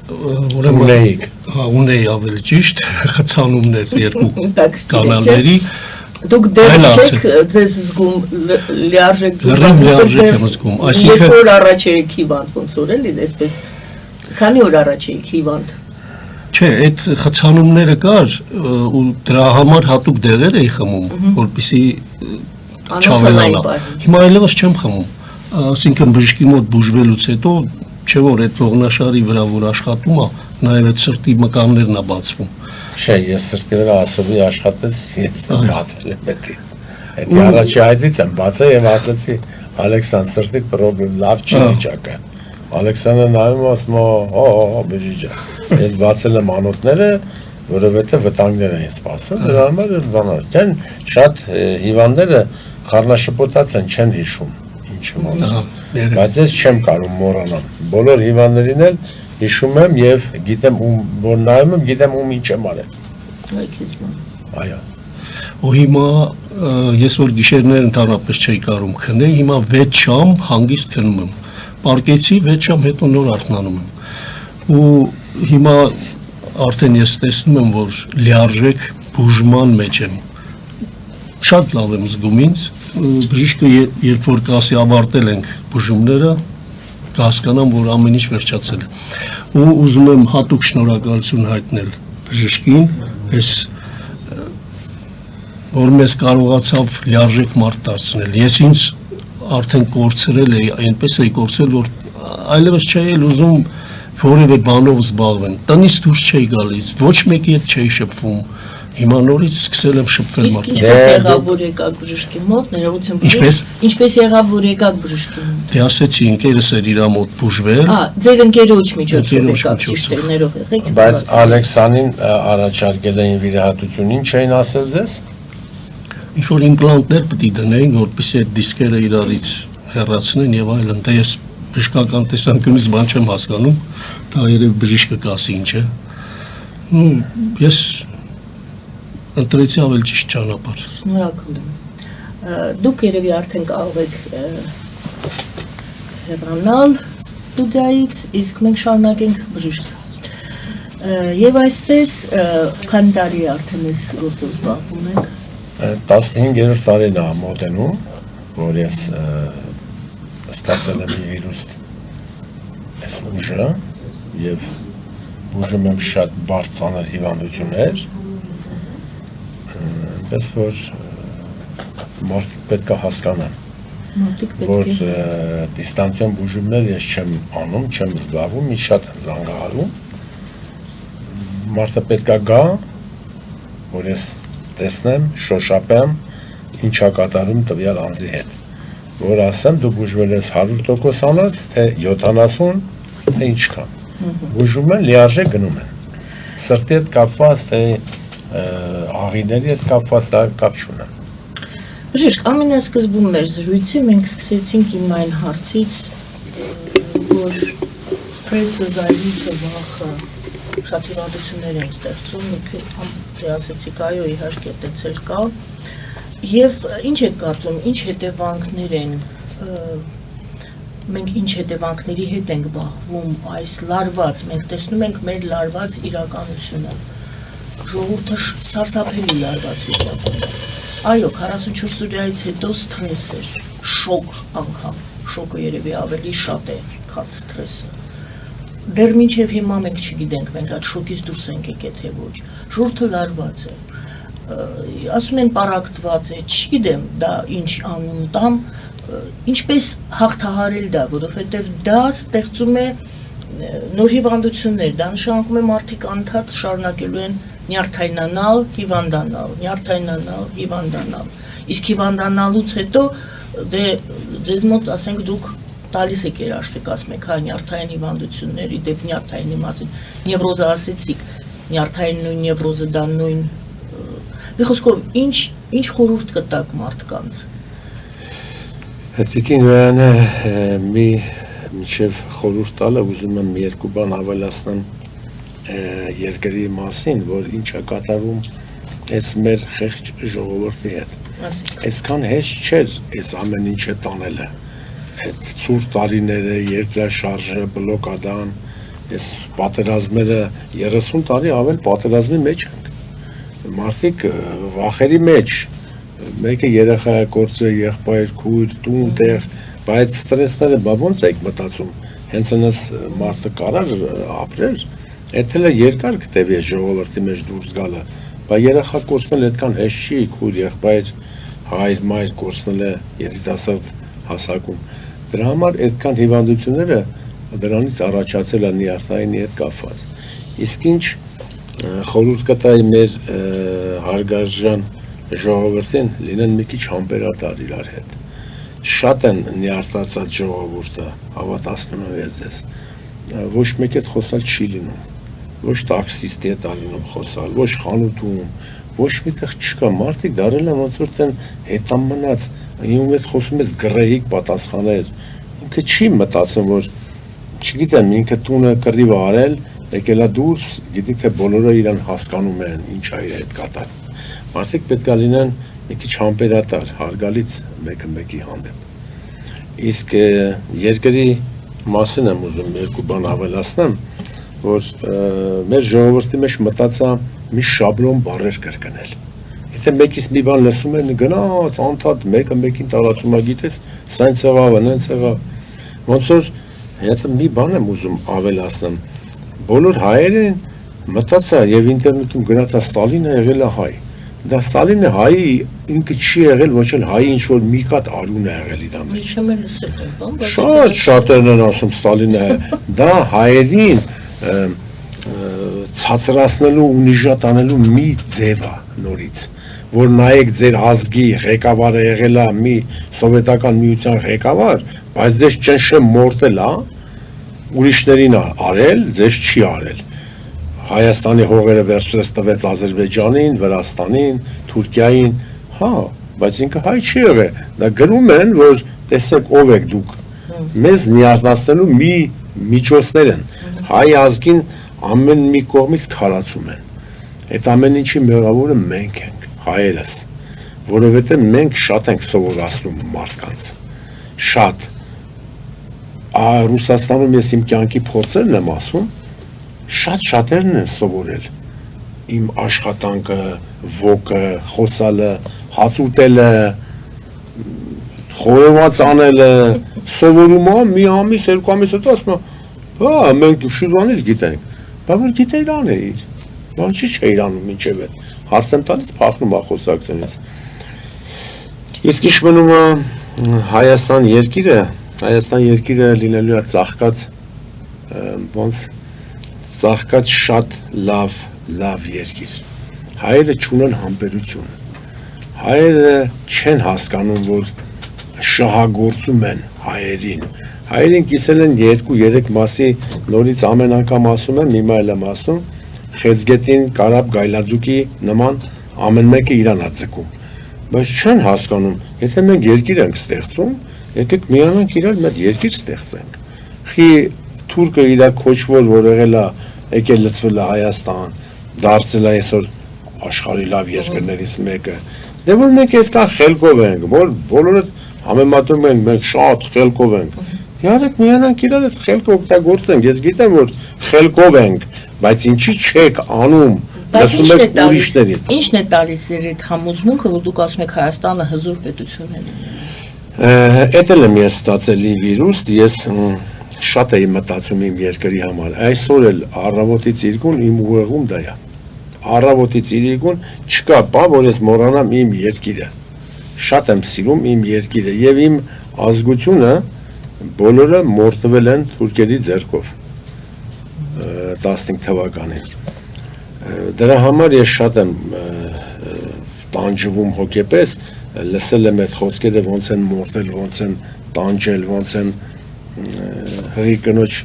ունեիք։
Հա, ունեի ավելի ճիշտ, խցանումներ երկու կանալների։
Դուք դեռ չեք ձեզ զգում լիարժեք
զգում,
այսինքն երբ որ առաջ եք հիվանդ ոնց որ էլի, այսպես քանի օր առաջ եք հիվանդ։
Չէ, այդ խցանումները կար ու դրա համար հատուկ դեղեր էի խմում, որպեսզի չավելանա։ Հիմա այլևս չեմ խմում, ասինքն բժշկի մոտ բուժվելուց հետո չէ որ այդ ողնաշարի վրա որ աշխատում է, նաև այդ սրտի մկաններն է բացվում։
Չէ, ես սրտի վրա ասովի աշխատեց, ես բացել եմ էդի։ Էդի առաջի այցից եմ բացել եւ ասացի Ալեքսան սրտի պրոբլեմ լավ չի վիճակը։ Ալեքսանը նայում ասում հո բժիշկ ես բացել եմ անոթները, որովհետև վտանգներ են սպասում, դրա համար բանալ։ Շատ հիվանդները խառնաշփոթած են, չեն հիշում ինչը ասում։ Բայց ես չեմ կարող մոռանալ։ Բոլոր հիվանդներին էլ հիշում եմ եւ գիտեմ որ նայում եմ, գիտեմ ինչ եմ արել։ Այո։
Ու հիմա ես որ գիշերներ ընդհանրապես չէի կարող քնել, հիմա 6 ժամ հանգիստ քնում եմ։ Պարկեցի 6 ժամ հետո նոր արթնանում եմ։ Ու հիմա արդեն ես տեսնում եմ, որ լիարժեք բուժման մեջ եմ։ Շատ լավ եմ զգում ինձ, բժիշկը երբ որ կասի ավարտել ենք բուժումները, կհասկանամ, որ ամեն ինչ վերջացել է։ Ու ուզում եմ հատուկ շնորհակալություն հայտնել բժշկին, այս որ մեզ կարողացավ լիարժեք մարդ դարձնել։ Ես ինձ արդեն կորցրել էի, այնպես էի կորցրել, որ այլևս չէի ուզում որևէ բանով զբաղվեն։ Տնից դուրս չէի գալիս, ոչ մեկի հետ չէի շփվում։ Հիմա նորից սկսել եմ շփվել մարդկանց։
Ինչպես եղավ որ եկաք բժշկի մոտ, ներողություն բժիշկ։ Ինչպես եղավ որ եկաք բժշկի մոտ։
Դե ասեցի ընկերս էր իր մոտ բուժվել։
Ձեր ընկերոջ միջոցով եկաք, ճիշտ է, ներող եղեք։
Բայց Ալեքսանին առաջարկել էին վիրահատություն, ինչ էին ասել ձեզ։
Ինչ որ իմպլանտներ պետք է դնեին, որպեսզի այդ դիսկերը իրարից հեռացնեն եւ այլն։ Դե ես բժշկական տեսանկյունից բան չեմ հասկանում, դա երևի բժիշկը կասի ինչ է։ Ես ընտրեցի ավելի ճիշտ ճանապարհ։
Շնորհակալ եմ։ Դուք երևի արդեն կարող եք հեռանալ ստուդիայից, իսկ մենք շարունակենք բժիշկ։ Եվ այսպես քանի տարի արդեն ես գործով զբաղվում եք։
15-րդ տարին է մոտենում, որ ես ստացել եմ վիրուս այս ուժը եւ բուժում եմ շատ բարձր հիվանդություններ, այնպես որ մարդիկ պետք է հասկանան, որ դիստանցիոն բուժումներ ես չեմ անում, չեմ զբաղվում, մի շատ զանգահարում, մարդը պետք է գա, որ ես տեսնեմ, շոշափեմ, ինչա կատարում տվյալ անձի հետ, որ ասեմ դու բուժվել ես 100% անած, թե 70, թե ինչքան, բուժում են, լիարժեք գնում են, սրտի հետ կապված, թե աղիների հետ կապված, կապ չունեմ։
Բժիշկ, ամենասկզբում մեր զրույցի մենք սկսեցինք իմ այն հարցից, որ սթրեսը, զայրույթը, վախը շատ հիվանդություններ են ստեղծում, դե ասեցիք, այո, իհարկե այդպես կա, եւ ինչ եք կարծում, ինչ հետևանքներ են, մենք ինչ հետևանքների հետ ենք բախվում այս լարված, մենք տեսնում ենք մեր լարված իրականությունը, ժողովուրդը սարսափելի լարված իրականություն։ Այո, 44 օրից հետո սթրես էր, շոկ անգամ, շոկը երևի ավելի շատ է, քան սթրեսը։ Դեռ մինչև հիմա մենք չգիտենք, մենք այդ շոկից դուրս ենք եկել թե ոչ։ Ժողովուրդը լարված է, ասում են պարակտված է, չգիտեմ, դա ինչ անուն տամ, ինչպես հաղթահարել դա, որովհետև դա ստեղծում է նոր հիվանդություններ, դա նշանակում է մարդիկ անդադ շարունակելու են նյարդայնանալ, հիվանդանալ, նյարդայնանալ, հիվանդանալ։ Իսկ հիվանդանալուց հետո դե ձեզ մոտ ասենք դուք տալիս եք երաշխիք, ասում եք, հա նյարդային հիվանդությունների դեպ նյարդայինի մասին, նևրոզը ասեցիք, նյարդային նույն նևրոզը դա նույն։ Մի խոսքով ինչ խորհուրդ կտաք մարդկանց։
Հետիկին վայանը մի մինչև խորհուրդ տալը ուզում եմ երկու բան ավելացնեմ երկրի մասին, որ ինչ է կատարում այս մեր խեղճ ժողովրդի հետ։ Այսքան հեշտ չէր այս ամեն ինչը տանելը։ Այդ ցուրտ տարիները, երկրաշարժը, բլոկադան, այս պատերազմները 30 տարի ավել պատերազմի մեջ ենք։ Մարդիկ վախերի մեջ, մեկը երեխա է կորցրել, եղբայր, քույր, տուն, տեղ, բայց ստրեսները բա ոնց եք մտածում, հենց այնպես մարդը կարար ապրեր, այդ էլ երկար կտևի ժողովրդի մեջ դուրս գալը, բայց երեխա կորցնել այդքան հեշտ չի, քույր, եղբայր, հայր, մայր կորցնել է երիտասարդ հասակում։ Դրա համար այդքան հիվանդությունները դրանից առաջացել է նյարդայինի հետ կապված։ Իսկ ինչ խորհուրդ կտայի մեր հարգարժան ժողովրդին լինեն մի քիչ համբերատար իրար հետ։ Շատ են նյարդացած ժողովուրդը, հավատացնում եմ ես ձեզ, ոչ մեկ հետ խոսալ չի լինում, ոչ տաքսիստի հետ լինում խոսալ, ոչ խանութում, ոչ միտեղ չկա, մարդիկ դարել են ոնց որ տեն հետամնաց, ում հետ խոսում ես գրեհիկ պատասխաներ, ինքը չի մտածում, որ չգիտեմ, ինքը տունը կռիվ արել, եկել է դուրս, գիտի թե բոլորը իրան հասկանում են, ինչ է իր հետ կատարում։ Մարդիկ պետք է լինեն մի քիչ համբերատար, հարգալից մեկը մեկի հանդեպ։ Իսկ երկրի մասին եմ ուզում երկու բան ավելացնեմ, որ մեր ժողովրդի մեջ մտածա մի շաբլոն բառեր կրկնել։ Եթե մեկից մի բան լսում են, գնաց, անդադ մեկը մեկին տարածում է, գիտես, սա ինձ եղավ, նենց եղավ։ Ոնց որ հետո մի բան եմ ուզում ավելացնեմ։ Բոլոր հայերեն մտածա եւ ինտերնետում գրածա Ստալինը եղել է հայ։ Դա Ստալինը հայի ինքը չի եղել, ոչ էլ հայի ինչ որ մի կատ արուն է եղել իր մեջ։
Չեմ լսել, բան,
բայց շատերն են ասում Ստալինը դա հայերին ցածրացնելու ու նիժատանելու մի ձև է նորից, որ նայեք ձեր ազգի ղեկավարը եղել է մի սովետական միության ղեկավար, բայց ձեզ ճնշեմ մորտել է, ուրիշներին արել, ձեզ չի արել։ Հայաստանի հողերը վերջերս տվեց Ադրբեջանին, Վրաստանին, Թուրքիային, հա, բայց ինքը հայ չի եղել։ Դա գրում են, որ տեսեք ով եք դուք։ մեզ նյարդացնելու մի միջոցներ են։ Հայ ազգին ամեն մի կողմից քարացում են։ Այդ ամեն ինչի մեղավորը մենք ենք, հայերս, որովհետև մենք շատ ենք սովորացնում մարդկանց։ Շատ։ Ռուսաստանում ես իմ կյանքի փորձերն եմ ասում, շատ-շատերն են սովորել։ Իմ աշխատանքը, ոգը, խոսալը, հաց ուտելը, խորոված անելը, սովորում է մի ամիս, երկու ամիս հետո ասում է, հա, մենք շուտվանից գիտենք, բա որ գիտեիր անեիր, բա չի չէիր անում մինչև այդ, հարց եմ տալիս փախնում է խոսակցությունից։ Իսկ ինչ մնում է Հայաստան երկիրը լինելու է ծաղկած, ոնց ծաղկած շատ լավ երկիր։ Հայերը չունեն համբերություն։ Հայերը չեն հասկանում, որ շահագործում են հայերին։ Հայերին կիսել են 2-3 մասի, նորից ամեն անգամ ասում եմ, հիմա էլ եմ ասում, խեցգետին, կարապ, գայլաձուկի նման ամեն մեկը իրան է ձգում։ Բայց չեն հասկանում, եթե մենք երկիր ենք ստեղծում, եկեք միանանք իրար մեծ երկիր ստեղծենք։ Խի թուրքը իր քոչվոր, որ եղել է, եկել լցվել է Հայաստան, դարձել է այսօր աշխարհի լավ երկրներից մեկը։ Դե որ մենք այսքան խելքով ենք, որ բոլորը համեմատում ենք, մենք շատ խելքով ենք։ Յարեք միանանք իրար այդ խելքը օգտագործենք։ Ես գիտեմ, որ խելքով ենք, բայց ինչի չեք անում, լսում եք ուրիշներին։
Ինչն է տալիս ձեր այդ համոզմունքը, որ դուք ասում եք Հայաստանը հզոր պետություն է։
Էդ էլ եմ ես ստացել վիրուստ, ես շատ էի մտածում իմ երկրի համար։ Այսօր էլ առավոտից իրգուն իմ ուղեղում դա է։ Առավոտից իրգուն չկա բան, որ ես մոռանամ իմ երկիրը։ Շատ եմ սիրում իմ երկիրը եւ իմ ազգությունը բոլորը մորթվել են թուրքերի ձեռքով 15 թվականին։ Դրա համար ես շատ եմ տանջվում հոգեպես, լսել եմ այդ խոսքերը ոնց են մորթել, ոնց են տանջել, ոնց են հղի կնոջ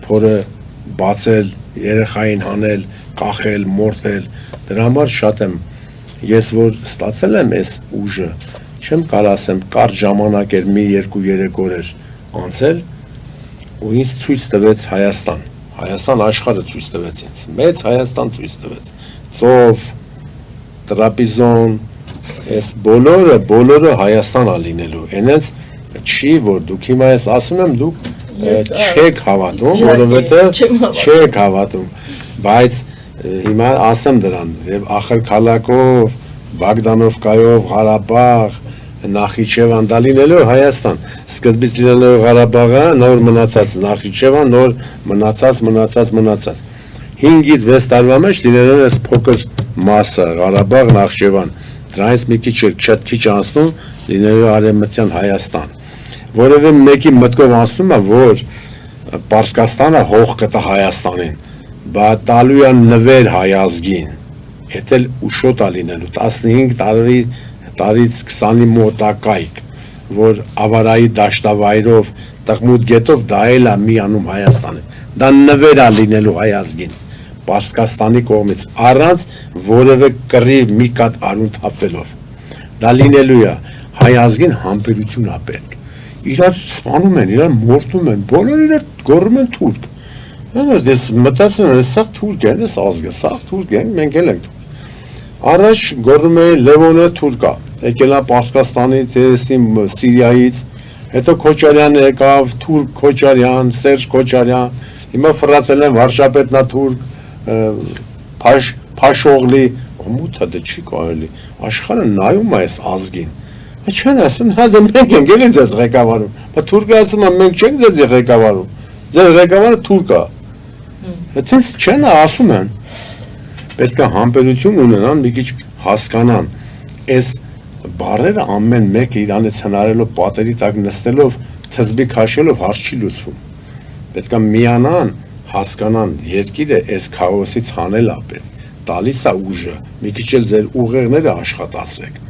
փորը բացել, երեխային հանել, կախել, մորթել, դրա համար շատ եմ, ես որ ստացել եմ այս ուժը, չեմ կարա ասեմ, կարճ ժամանակ էր մի 2-3 օր էր անցել, ու ինձ ցույց տվեց Հայաստան, Հայաստան աշխարհը ցույց տվեց ինձ, մեծ Հայաստան ցույց տվեց, ծով, տրապիզոն, այս բոլորը Հայաստան ա լինելու, այնց չի, որ դուք հիմա ես ասում եմ, դուք չեք հավատում, որովհետև չեք հավատում, բայց հիմա ասեմ դրան, եւ Ախրքալակով, Բագդանովկայով, Ղարաբաղ, Նախիջևան, դա լինելու Հայաստան, սկզբից լինելու Ղարաբաղը, նոր մնացած Նախիջևան, նոր մնացած, 5-ից 6 տարվա մեջ լինելու այս փոքր մասը, Ղարաբաղ, Նախիջևան, դրանից մի քիչ անցնում լինելու արևմտյան Հայաստան, որևէ մեկի մտքով անցնում է, որ Պարսկաստանը հող կտա Հայաստանին, բա տալու է նվեր հայ ազգին, հետ էլ ուշոտ է լինելու, 15 տարից 20-ի մոտակայք, որ ավարայի դաշտավայրով, տղմուտ գետով դա էլ է միանում Հայաստանը, դա նվեր է լինելու հայ ազգին, Պարսկաստանի կողմից, առանց որևէ կռիվ մի կատ արուն թափվելով, դա լինելու է, հայ ազգին համբերություն է պետք, իրար սպանում են, իրար մորթում են, բոլոր իրար գոռում են թուրք, ես մտածում եմ, սաղ թուրք են, ես ազգը, սաղ թուրք են, մենք էլ ենք թուրք, առաջ գոռում էին Լևոնը թուրք է, եկել է Պարսկաստանից, Սիրիայից, հետո Քոչարյանը եկավ, թուրք Քոչարյան, Սերժ Քոչարյան, հիմա ֆրացել են վարշապետնա թուրք, Փաշօղլի, մութը դա չի կարելի, աշխարհը նայում է այս ազգին, չեն ասում, հա դա մենք ենք էլի ձեզ ղեկավարում, բա թուրքը ասում է մենք չենք ձեզ ղեկավարում, ձեր ղեկավարը թուրք է, այդպես չեն ասում են, պետք է համբերություն ունենան, մի քիչ հասկանան, այս բառերը ամեն մեկը իրանից հնարելով պատերի տակ նստելով, թզբի քաշելով հարց չի լուծվում, պետք է միանան, հասկանան, երկիրը այս քաոսից հանել է պետք, տալիս է ուժը, մի քիչ էլ ձեր ուղեղները աշխատացրեք,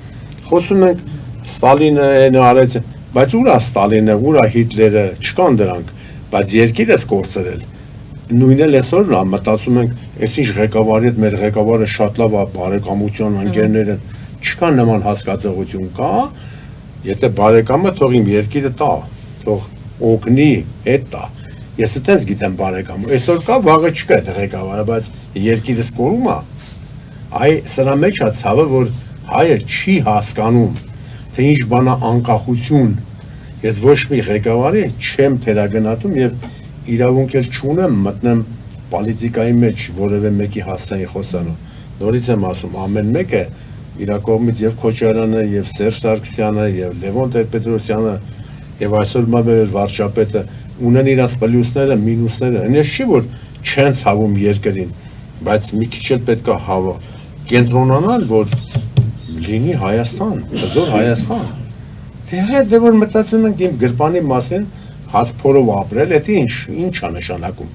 խոսում ենք Ստալինը արեց, բայց ուր է Ստալինը, ուր է Հիտլերը, չկան դրանք, բայց երկիրը կորցրել, նույնն էլ այսօր մտածում ենք, այս ինչ ղեկավարի հետ մեր ղեկավարը շատ լավ է, բարեկամություն ընկերներ են, չկա նման հասկացողություն կա, եթե բարեկամը թող իմ երկիրը տա, թող օգնի, հետ տա։ Ես այդպես գիտեմ բարեկամ։ Այսօր կա, վաղը չկա այդ ղեկավարը, բայց երկիրս կորում է։ Այ սրա մեջ է ցավը, որ հայը չի հասկանում, թե ինչ բան է անկախություն։ Ես ոչ մի ղեկավարի չեմ թերագնահատում եւ իրավունք էլ չունեմ մտնեմ պոլիտիկայի մեջ որևէ մեկի հասցեի խոսանու։ Նորից եմ ասում, ամեն մեկը իր կողմից եւ Քոչարյանը, եւ Սերժ Սարգսյանը, եւ Լևոն Տեր-Պետրոսյանը, եւ այսօր մեր վարչապետը ունեն իրաց պլյուսները, մինուսները։ Այնպես չի որ չեն ցավում երկրին, բայց մի քիչ էլ պետք է հավա կենտրոնանալ, որ լինի Հայաստան, հզոր Հայաստան։ Դե որ մտածում ենք իմ գրպանի մասին հասփորով ապրել, դա ինչ է նշանակում։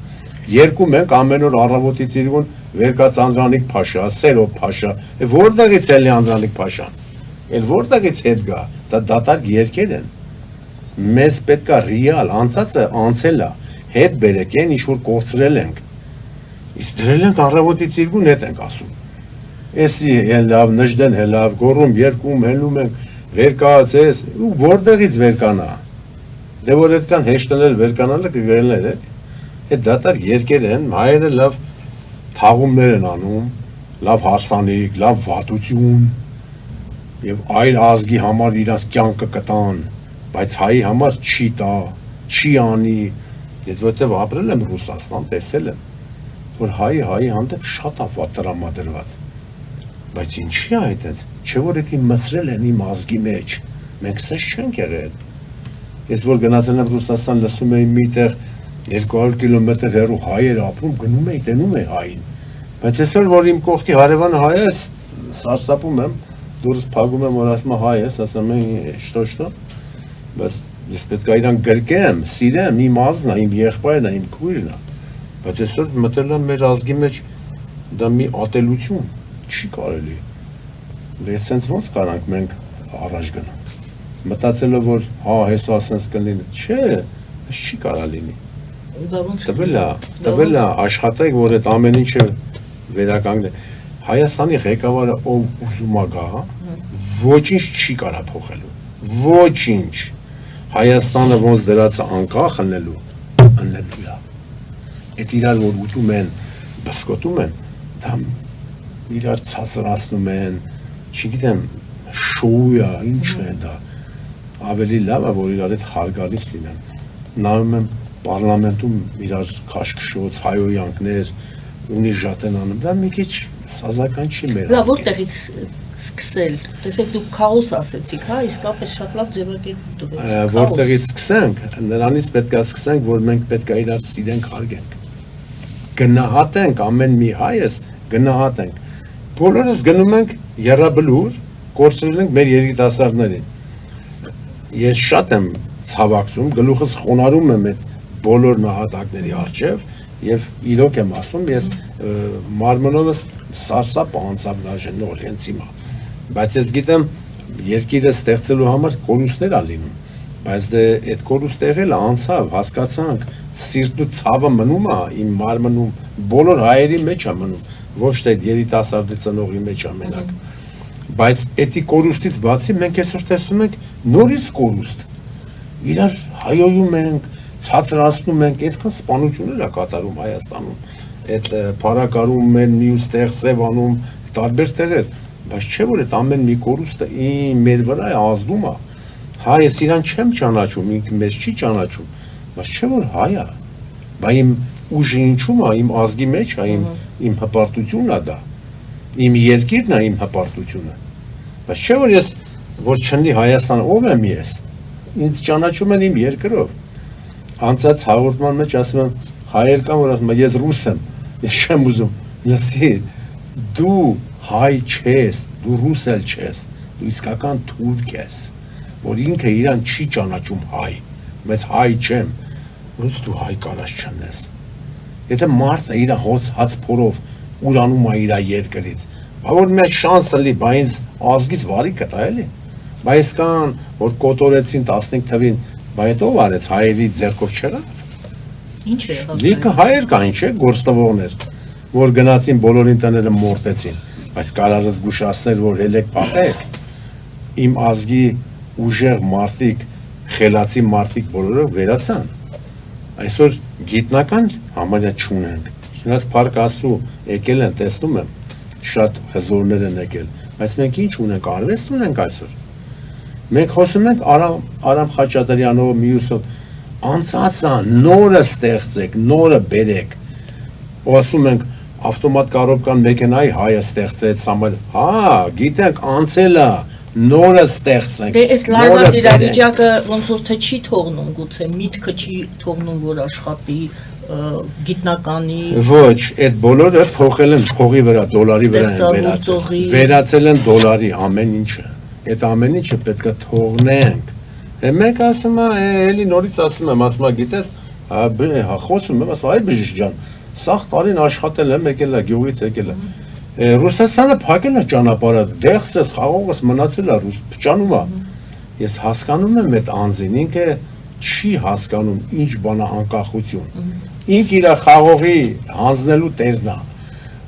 Երկում ենք ամեն օր առավոտից իրգուն վեր կաց Անդրանիկ Փաշա, Սերով Փաշա, որտեղից էլի Անդրանիկ Փաշան։ Էլ որտեղից հետ գա, դա դատարկ երկեր են։ Մեզ պետքա ռեալ անցածը անցել է, հետ բերեք են ինչ որ կորցրել ենք։ Իսկ դրել ենք առավոտից իրգուն հետ ենք ասում։ Էսի լավ նժդեն լավ գոռում երկում հելնում ենք վեր կացես ու որտեղից վեր կանա։ Դե որ այդքան հեշտնել վեր կանալը կգրելներ է։ Այդ դատարկ երկեր են, հայերը լավ թաղումներ են անում, լավ հարսանիք, լավ վատություն եւ այլ ազգի համար իրաց կյանքը կտան, բայց հայի համար չի տա, չի անի։ Ես որտեվ ապրել եմ Ռուսաստան, տեսել եմ, որ հայի հանդեպ շատ է վատ տրամադրված։ Բայց ինչի է այդպես, չէ որ դա մսրել են իմ ազգի մեջ, մենք սես չենք եղել։ Ես որ գնացել եմ Ռուսաստան, լսում էի միտեղ 200 կիլոմետր հեռու հայեր ապրում, գնում էի, տենում էի հային։ Բայց այսօր որ իմ կողքի հարևանը հայ է, սարսափում եմ, դուրս փագում եմ, որ ասում հայ է, ասում եմ շտո, բայց ես պետք է իրան գրկեմ, սիրեմ, իմ ազգն է, իմ եղբայրն է, իմ քույրն է։ Բայց այսօր մտել եմ մեր ազգի մեջ դա մի ատելություն, չի կարելի։ Ես sense ոնց կարանք մենք առաջ գնանք։ Մտածելով որ հեսա sense կլինի, չէ, չի կարա լինի։ Տվել է աշխատեք, որ այդ ամեն ինչը վերականգնի։ Հայաստանի ղեկավարը ով ուզում է գա, ոչինչ չի կարա փոխելու։ Ոչինչ։ Հայաստանը ոնց դրած անկախ ըլնելու է։ Այդ իրար որ ուտում են, բսկոտում են, դա իրար ցածրացնում են, չգիտեմ, շոու է, ինչ է դա։ Ավելի լավ է որ իրար այդ հարգալից լինեն։ Նայում եմ Պարլամենտում իրար քաշքշոց, հայոյանքներ, ունի ժատեն անում, դա մի քիչ սազական չի մեր ազգին։
Լավ, որտեղից սկսել, տեսեք դուք քաոս ասեցիք, հա, իսկապես շատ լավ ձևակերպ տվեցիք։
Որտեղից սկսենք, նրանից պետք է սկսենք, որ մենք պետք է իրար սիրենք, հարգենք։ Գնահատենք ամեն մի հայս, գնահատենք։ Բոլորս գնում ենք եռաբլուր, կորցրել ենք մեր երիտասարդներին։ Ես շատ եմ ցավակցում, գլուխս խոնարհում եմ այդ բոլոր նահատակների առջև եւ իրոք եմ ասում, ես մարմնովս սարսափ անցավ դաժան նոր հենց հիմա։ Բայց ես գիտեմ երկիրը ստեղծելու համար կորուստներ ա լինում, բայց դե այդ կորուստեղելը անցավ, հասկացանք, սիրտու ցավը մնում է իմ մարմնում, բոլոր հայերի մեջ է մնում, ոչ թե երիտասարդի ծնողի մեջ ամենակ։ Բայց էդի կորուստից բացի մենք այսօր տեսնում ենք նորից կորուստ։ Իրար հայոյում ենք, ցածրացնում ենք, այսքան սպանություններ է կատարում Հայաստանում։ Այդ փարակարում են մյուս տեղ սևանում, տարբեր տեղեր, բայց չէ որ այդ ամեն մի կորուստը մեր վրա է ազդում է։ Հայ ես իրան չեմ ճանաչում, ինքը մեզ չի ճանաչում, բայց չէ որ հայ է։ Բայց իմ ուժը ինչու՞մ է, իմ ազգի մեջ է, իմ հպարտությունն է դա։ Իմ երկիրն է իմ հպարտությունը։ Բայց չէ որ ես որ չնի Հայաստան ով եմ ես։ Ինձ ճանաչում են իմ երկրով։ Անցած հաղորդման մեջ ասում եմ հայեր կան որ ասում են ես ռուս եմ, ես չեմ ուզում։ Լսի, դու հայ չես, դու ռուս էլ չես, դու իսկական թուրք ես, որ ինքը իրան չի ճանաչում հայ, բայց հայ չեմ, ոնց դու հայ կարաս չնես։ Եթե մարդը իր հաց փորով ուրանում է իր երկրից, որ մեր շանսը լի, բա ինձ ազգից վարի կտա էլի։ Բայց կան, որ կոտորեցին 15 թվին, բա այդ ով արեց հայերի ձեռքով չեղավ։
Ինչ է եղավ։
Լիքը հայեր կային, չէ, գործտվողներ, որ գնացին բոլորին տները մորտեցին, բայց կարարս զգուշացնել, որ հելեք փախեք, իմ ազգի ուժեղ մարդիկ խելացի մարդիկ բոլորը վերացան։ Այսօր գիտնական համարյա չունենք։ Շնորհած Փառք Աստծո եկել են, տեսնում եմ, շատ հզորներ են եկել, բայց մենք ինչ ունենք, արվեստ ունենք այսօր։ Մենք խոսում ենք Արամ Խաչատրյանով, մյուսով, անցածը նորը ստեղծեք, նորը բերեք։ Ու ասում ենք ավտոմատ կառավարական մեքենայի հայը ստեղծեց, սամալ, հա, գիտենք, անցելա, նորը ստեղծենք։
Դե այս լարված իրավիճակը ոնց որ թե չի թողնում, գուցե միտքը չի թողնում, որ աշխատի գիտնականի։
Ոչ, այդ բոլորը փոխել են փողի վրա, դոլարի վրա են վերացել։ Վերացել են դոլարի ամեն ինչը։ Այդ ամեն ինչը պետք է թողնենք։ Մենք ասում էլի նորից ասում եմ, գիտես, խոսում եմ, ասում այ բժիշկ ջան, սաղ տարին աշխատել եմ, եկել է գյուղից եկել է։ Ռուսաստանը փակել է ճանապարհը, դեղցես, խաղողս մնացել է փճանում է։ Ես հասկանում եմ այդ անձին, ինքը չի հասկանում ինչ բան է անկախություն։ Ինքը իր խաղողի հանձնելու տերն է,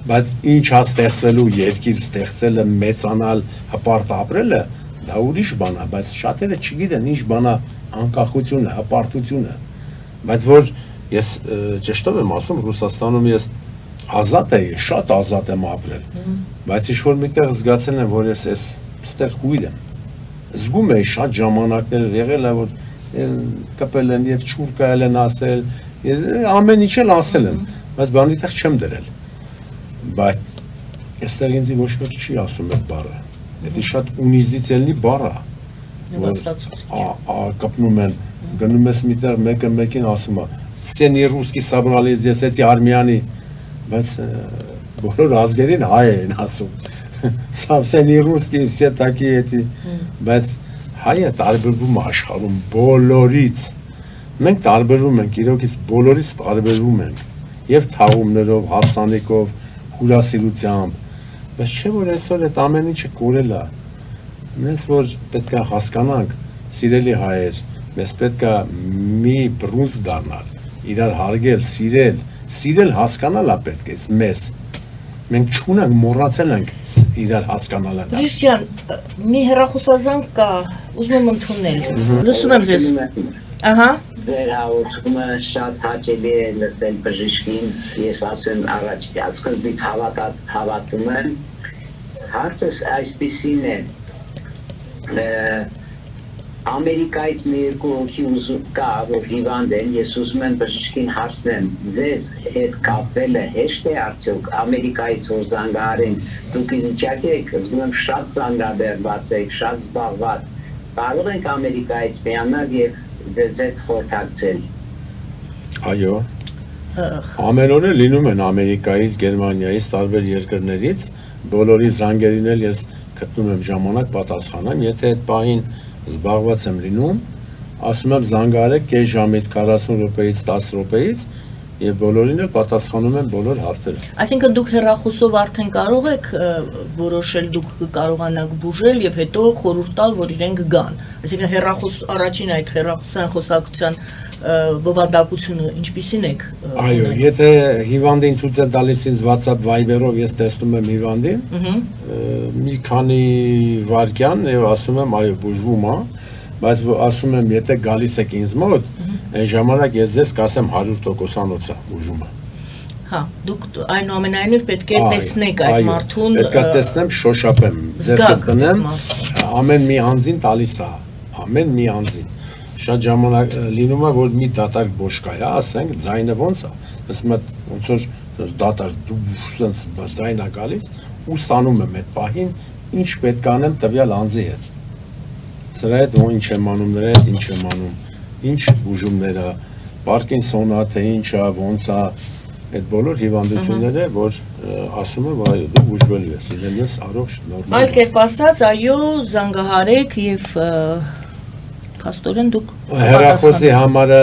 բայց ինչ է ստեղծելու երկիր ստեղծելը, մեծանալ, հպարտ ապրելը, դա ուրիշ բան է, բայց շատերը չգիտեն ինչ բան է անկախությունը, հպարտությունը։ Բայց որ ես ճշտով եմ ասում, Ռուսաստանում ես ազատ էի, շատ ազատ եմ ապրել, բայց ինչ որ միտեղ զգացել եմ, որ ես այստեղ հույր եմ։ Զգում էի շատ ժամանակներ եղել է, որ կպել են եւ չուր կայել են ասել, ամեն ինչ էլ ասել են, բայց բանի տեղ չեմ դրել։ Բայց այստեղ ինձ ոչ մեկ չի ասում այդ բառը։ Դա շատ ունիզիցելնի բառ է։ Կպնում են, գնում ես միտեղ մեկը մեկին ասում է, «Все не русский собрали здесь эти армяне», բայց բոլոր ազգերին հայ են ասում։ Совсем не русские, все такие эти, բայց հայը տարբերվում է աշխարհում բոլորից։ Մենք տարբերվում ենք, իրոքից բոլորից տարբերվում ենք, եւ թաղումներով, հարսանեկով, հյուրասիրությամբ, բայց չէ որ այսօր այդ ամեն ինչը կորել է։ Մենք որ պետք է հասկանանք, սիրելի հայեր, մեզ պետք է մի բռունց դառնալ, իրար հարգել, սիրել հասկանալ է պետք է մեզ։ Մենք չունենք, մոռացել ենք իրար հասկանալը։
Բժիշկ ջան, մի հեռախոսազանգ կա, ուզում եմ ընդունել։ Լսում եմ ձեզ։ Ահա։
Ձեր հաղորդումը շատ հաճելի է լսել բժիշկին, ես ասեմ առաջ սկզբից հավատում եմ։ Հարցս այսպիսին է, Ամերիկայից մի երկու հոգի ուզում կա, որ հիվանդ են, ես ուզում եմ բժիշկին հարցնեմ, ձեզ հետ կապվելը հեշտ է արդյոք Ամերիկայից որ զանգահարեն, դուք իջակ եք, զգում եմ շատ զանգաբերված եք, շատ զբաղված, կարող ենք Ամերիկայից միանալ և ձեզ հետ խորհրդակցել։
Այո, ամեն օր լինում են Ամերիկայից, Գերմանիայից, տարբեր երկրներից, բոլորի զանգերին էլ ես գտնում եմ ժամանակ պատասխանեմ, եթե այդ պահին զբաղված եմ լինում, ասում եմ զանգահարեք կես ժամից 40 րոպեից 10 րոպեից եւ բոլորին էլ պատասխանում եմ բոլոր հարցերը։
Այսինքն դուք հեռախոսով արդեն կարող եք որոշել, դուք կարողանաք բուժել եւ հետո խորհուրդ տալ, որ իրենք գան։ Այսինքն հեռախոս առաջին այդ հեռախոսային խոսակցության բովանդակությունը ինչպիսին եք։
Այո, եթե հիվանդին ցույց են տալիս ինձ WhatsApp Viber-ով ես տեսնում եմ հիվանդին, մի քանի վայրկյան եւ ասում եմ այո բուժվում է, բայց ասում եմ եթե գալիս եք ինձ մոտ, այն ժամանակ ես ձեզ կասեմ 100%-անոց է բուժումը։
Հա, դուք այնուամենայնիվ պետք է տեսնեք այդ մարդուն։
Պետք է տեսնեմ, շոշափեմ, ձեզ կտնեմ, ամեն մի անձին տալիս է, ամեն մի անձին։ Շատ ժամանակ լինում է, որ մի դատարկ բոշկա է, ասենք, ձայնը ոնց է, ոնց որ դատարկ ձայն է գալիս, ու ստանում եմ այդ պահին, ինչ պետք անեմ տվյալ անձի հետ։ Սրա հետ ինչ եմ անում, նրա հետ ինչ եմ անում, ինչ բուժումները, Պարկինսոնա, թե ինչ է, ոնց է, այդ բոլոր հիվանդությունները, որ ասում եմ, այո, դու բուժվելու ես, լինելու ես առողջ, նորմալ։
Այլ կերպ ասած, այո, զանգահարեք եւ փաստորեն դուք
հեռախոսի համարը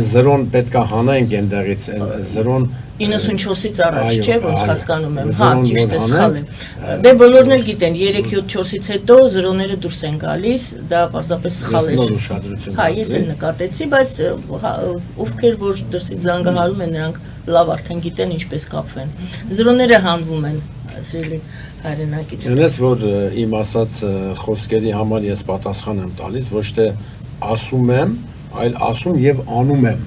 զրոն պետք է հանենք այնտեղից, զրոն
94-ից առաջ, չէ, ոնց հասկանում եմ, հա, ճիշտ է, սխալ եմ։ Դե բոլորն էլ գիտեն, 3-7-4-ից հետո զրոները դուրս են գալիս, դա պարզապես սխալ է։ Հա, ես էլ նկատեցի, բայց ովքեր որ դրսից զանգահարում են, նրանք լավ արդեն գիտեն ինչպես կապվեն։ Զրոները հանվում են, սիրելի հայրենակից։
Այնպես որ իմ ասած խոսքերի համար ես պատասխան եմ տալիս, ոչ թե ասում եմ, այլ ասում եւ անում եմ։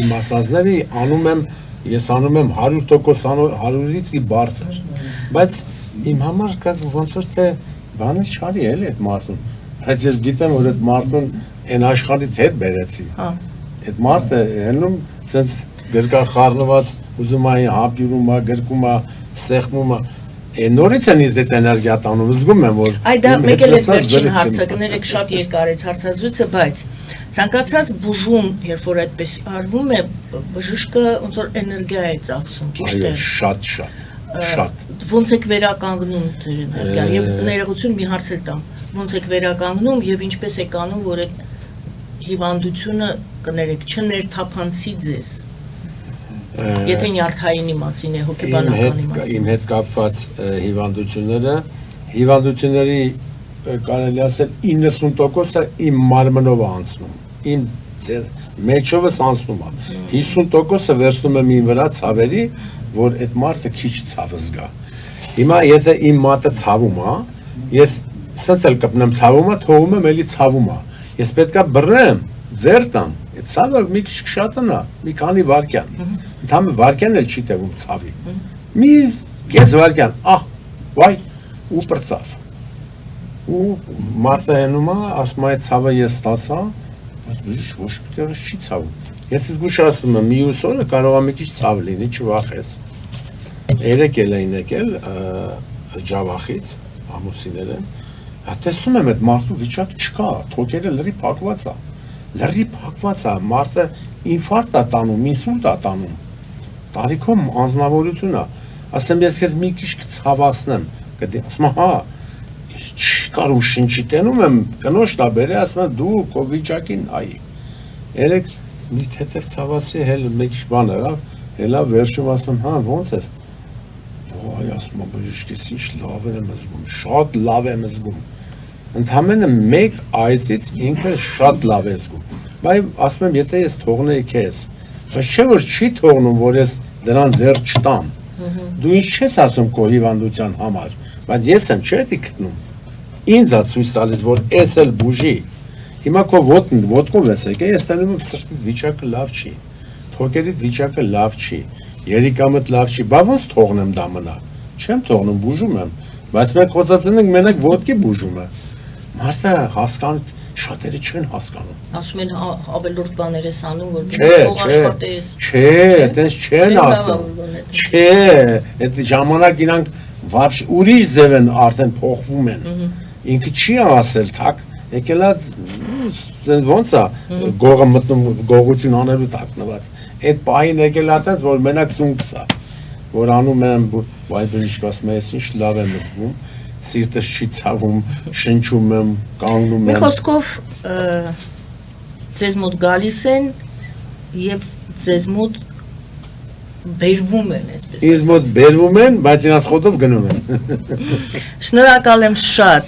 Իմ ասածների անում եմ, ես անում եմ 100% 100-ից ի բարձր։ Բայց իմ համար կա ոնց որ թե բանը չարի էլի այդ մարդուն։ Բայց ես գիտեմ, որ այդ մարդուն այն աշխարհից հետ բերեցի։
Հա։
Այդ մարդը հելնում sense գրկա խառնված ուզում այն հապյուրում է, գրկում է, սեղմում է։ Այն նորից են իզ դից էներգիա տանում, զգում եմ որ
Այ դա մեկ էլ էս վերջին հարցը, կներեք շատ երկար է հարցազրույցը, բայց ցանկացած բուժում, երբ որ այդպես արվում է, բժիշկը ոնց որ էներգիա է ծախսում, ճիշտ է։
Այո, շատ։
Ոնց եք վերականգնում ձեր էներգիան եւ ներողություն մի հարց էլ տամ։ Ոնց եք վերականգնում եւ ինչպես եք անում, որ այդ հիվանդությունը կներեք չներթափանցի ձեզ։ Եթե նյարդայինի մասին է, հոգեբանականի մասին։
Իմ հետ կապված հիվանդությունների կարելի ասել 90%-ը իմ մարմնով է անցնում։ Իմ մեջովս անցնում է։ 50%-ը վերցնում եմ իմ վրա ցավերի, որ այդ մարդը քիչ ցավ զգա։ Հիմա եթե իմ մատը ցավում է, ես սենց էլ կպնեմ ցավում է, թողում եմ էլի ցավում է։ Ես պետքա բռնեմ, ձեռ տամ, այդ ցավը մի քիչ կշատանա, մի քանի վայրկյան։ Ընդհանուր վայրկյան էլ չի տևում ցավի։ Մի կես վայրկյան, վայ, ու պրծավ։ Ու մարդը հենում է, ասում է այդ ցավը ես ստացա, բայց բժիշկ ոչ մի տեղից չի ցավում։ Ես զգուշացնում եմ, մյուս օրը կարող է մի քիչ ցավ լինի, չվախես։ Երեք էլ էին եկել Ջավախից, ամուսիները, տեսնում եմ այդ մարդու վիճակ չկա, թոքերը լրի փակված է, մարդը ինֆարկտ է տանում, ինսուլտ է տանում, տարիքում անձնավորություն է, ասեմ ես քեզ մի քիչ կցավացնեմ, ասում հա, չի կարում շնչի տենում եմ, կնոջ տա բերի, ասում եմ դու քո վիճակին նայի, երեք մի թեթև ցավացի, հել մի քիչ բան եղավ, հելա վերջում ասում հա ոնց ես, այ ասում եմ բժիշկես ինչ լավ եմ զգում, շատ լավ եմ զգում, ընդամենը մեկ այցից ինքը շատ լավ է զգում, բայց ասում եմ եթե ես թողնեի քեզ, բայց չէ որ չի թողնում, որ ես դրան ձեռ չտամ, դու ինչ չես ասում քո հիվանդության համար, բայց ես եմ չէ՞ դի գտնում, ինձ է ցույց տալիս, որ էս էլ բուժի, հիմա քո ոտքով ես եկել, ես տանում եմ սրտիդ վիճակը լավ չի, թոքերիդ վիճակը լավ չի, երիկամդ լավ չի, բա ոնց թողնեմ դա մնա, չեմ թողնում, բուժում եմ, բայց մենք խոսածն ենք մենակ ոտքի բուժումը, մարդը հասկանում, շատերը չեն հասկանում։
Ասում են ավելորդ բաներ ես անում, որ
փող աշխատես։ Չէ, այդպես չեն ասում։ Չէ, այդ ժամանակ իրանք вообще ուրիշ ձև են արդեն փոխվում են։ Ինքը չի ասել, թակ եկելա ոնց է գողը մտնում գողություն անելու թաքնված։ Այդ պահին եկելա տենց որ մենակ ծունկս է, որ անում եմ, վայ բժիշկ ասում է, ինչ լավ եմ զգում, սիրտս չի ցավում, շնչում եմ, կանգնում եմ։
Մի խոսքով ձեզ մոտ գալիս են եւ ձեզ մոտ բերվում են, այսպես ասած։
Ինձ մոտ բերվում են, բայց իրանց խոտով գնում են։
Շնորհակալ եմ շատ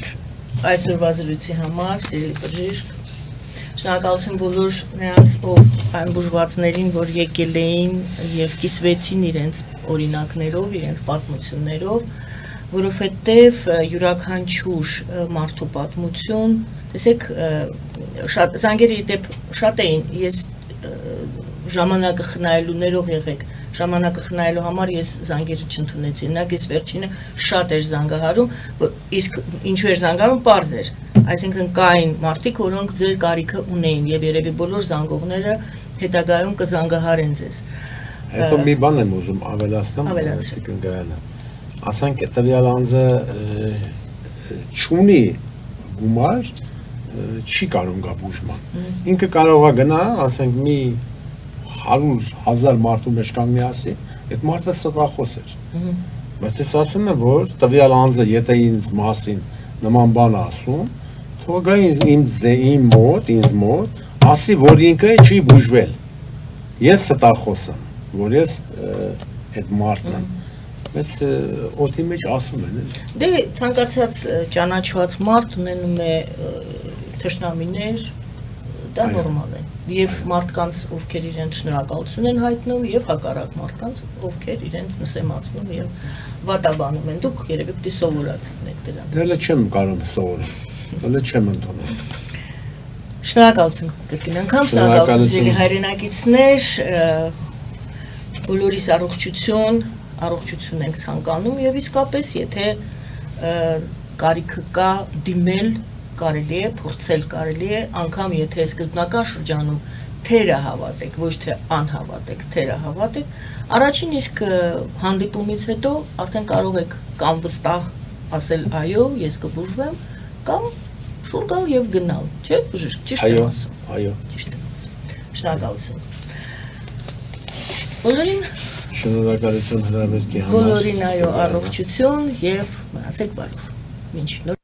այսօրվա զրույցի համար, սիրելի բժիշկ։ Շնորհակալություն բոլոր նրանց այն բուժվածներին, որ եկել էին եւ կիսվեցին իրենց օրինակներով, իրենց պատմություններով, որովհետեւ յուրաքանչյուր մարդու պատմություն, տեսեք, շատ զանգերի դեպ շատ էին, ես ժամանակը խնայելու ներող եղեք, ժամանակը խնայելու համար ես զանգերը չընդունեցի, նակ ես վերջինը շատ էր զանգահարում, իսկ ինչու էր զանգահարում, պարզ էր, այսինքն կային մարդիկ, որոնք ձեր կարիքը ունեին եւ երևի բոլոր զանգողները հետագայում կզանգահարեն ձեզ։
Հետո մի բան եմ ուզում ավելացնել, ասենք տվյալ անձը չունի գումար, չի կարող գա բուժման։ Ինքը կարող է գնա, ասենք մի 100,000 մարդու մեջ կանգնի ասի, այդ մարդը ստախոս էր։ Բայց ես ասում եմ, որ տվյալ անձը, եթե ինձ մասին նման բան ասում, թող գա իմ մոտ, ասի, որ ինքը չի բուժվել։ Ես ստախոս եմ, որ ես այդ մարդն եմ։ Բայց օդի մեջ ասում են էլ։
Դե ցանկացած ճանաչված մարդ ունենում է թշնամիներ, դա նորմալ է։ Եվ մարդկանց, ովքեր իրենց շնորհակալություն են հայտնում, եւ հակառակ մարդկանց, ովքեր իրենց նսեմացնում եւ վատաբանում են։ Դուք երևի պիտի սովորացեք դրան։
Դե չեմ կարող սովորել։ Դե չեմ ընդունել։
Շնորհակալություն կրկին անգամ, շնորհակալություն սիրելի հայրենակիցներ, բոլորիս առողջություն ենք ցանկանում եւ իսկապես եթե կարիքը կա դիմել կարելի է, փորձել կարելի է, անգամ եթե այս գտնական շրջանում թերը հավատեք, ոչ թե անհավատեք, թերը հավատեք, առաջին իսկ հանդիպումից հետո արդեն կարող եք կամ վստահ ասել այո, ես կբուժվեմ, կամ շուռ գալ եւ գնալ, չէ՞, բժիշկ, ճիշտ եմ ասում։
Այո,
ճիշտ եմ ասում։ Շնորհակալություն։ Բոլորին
շնորհակալություն հրավերքի համար։
Բոլորին այո, առողջություն եւ մնացեք բարով։ Մինչ նոր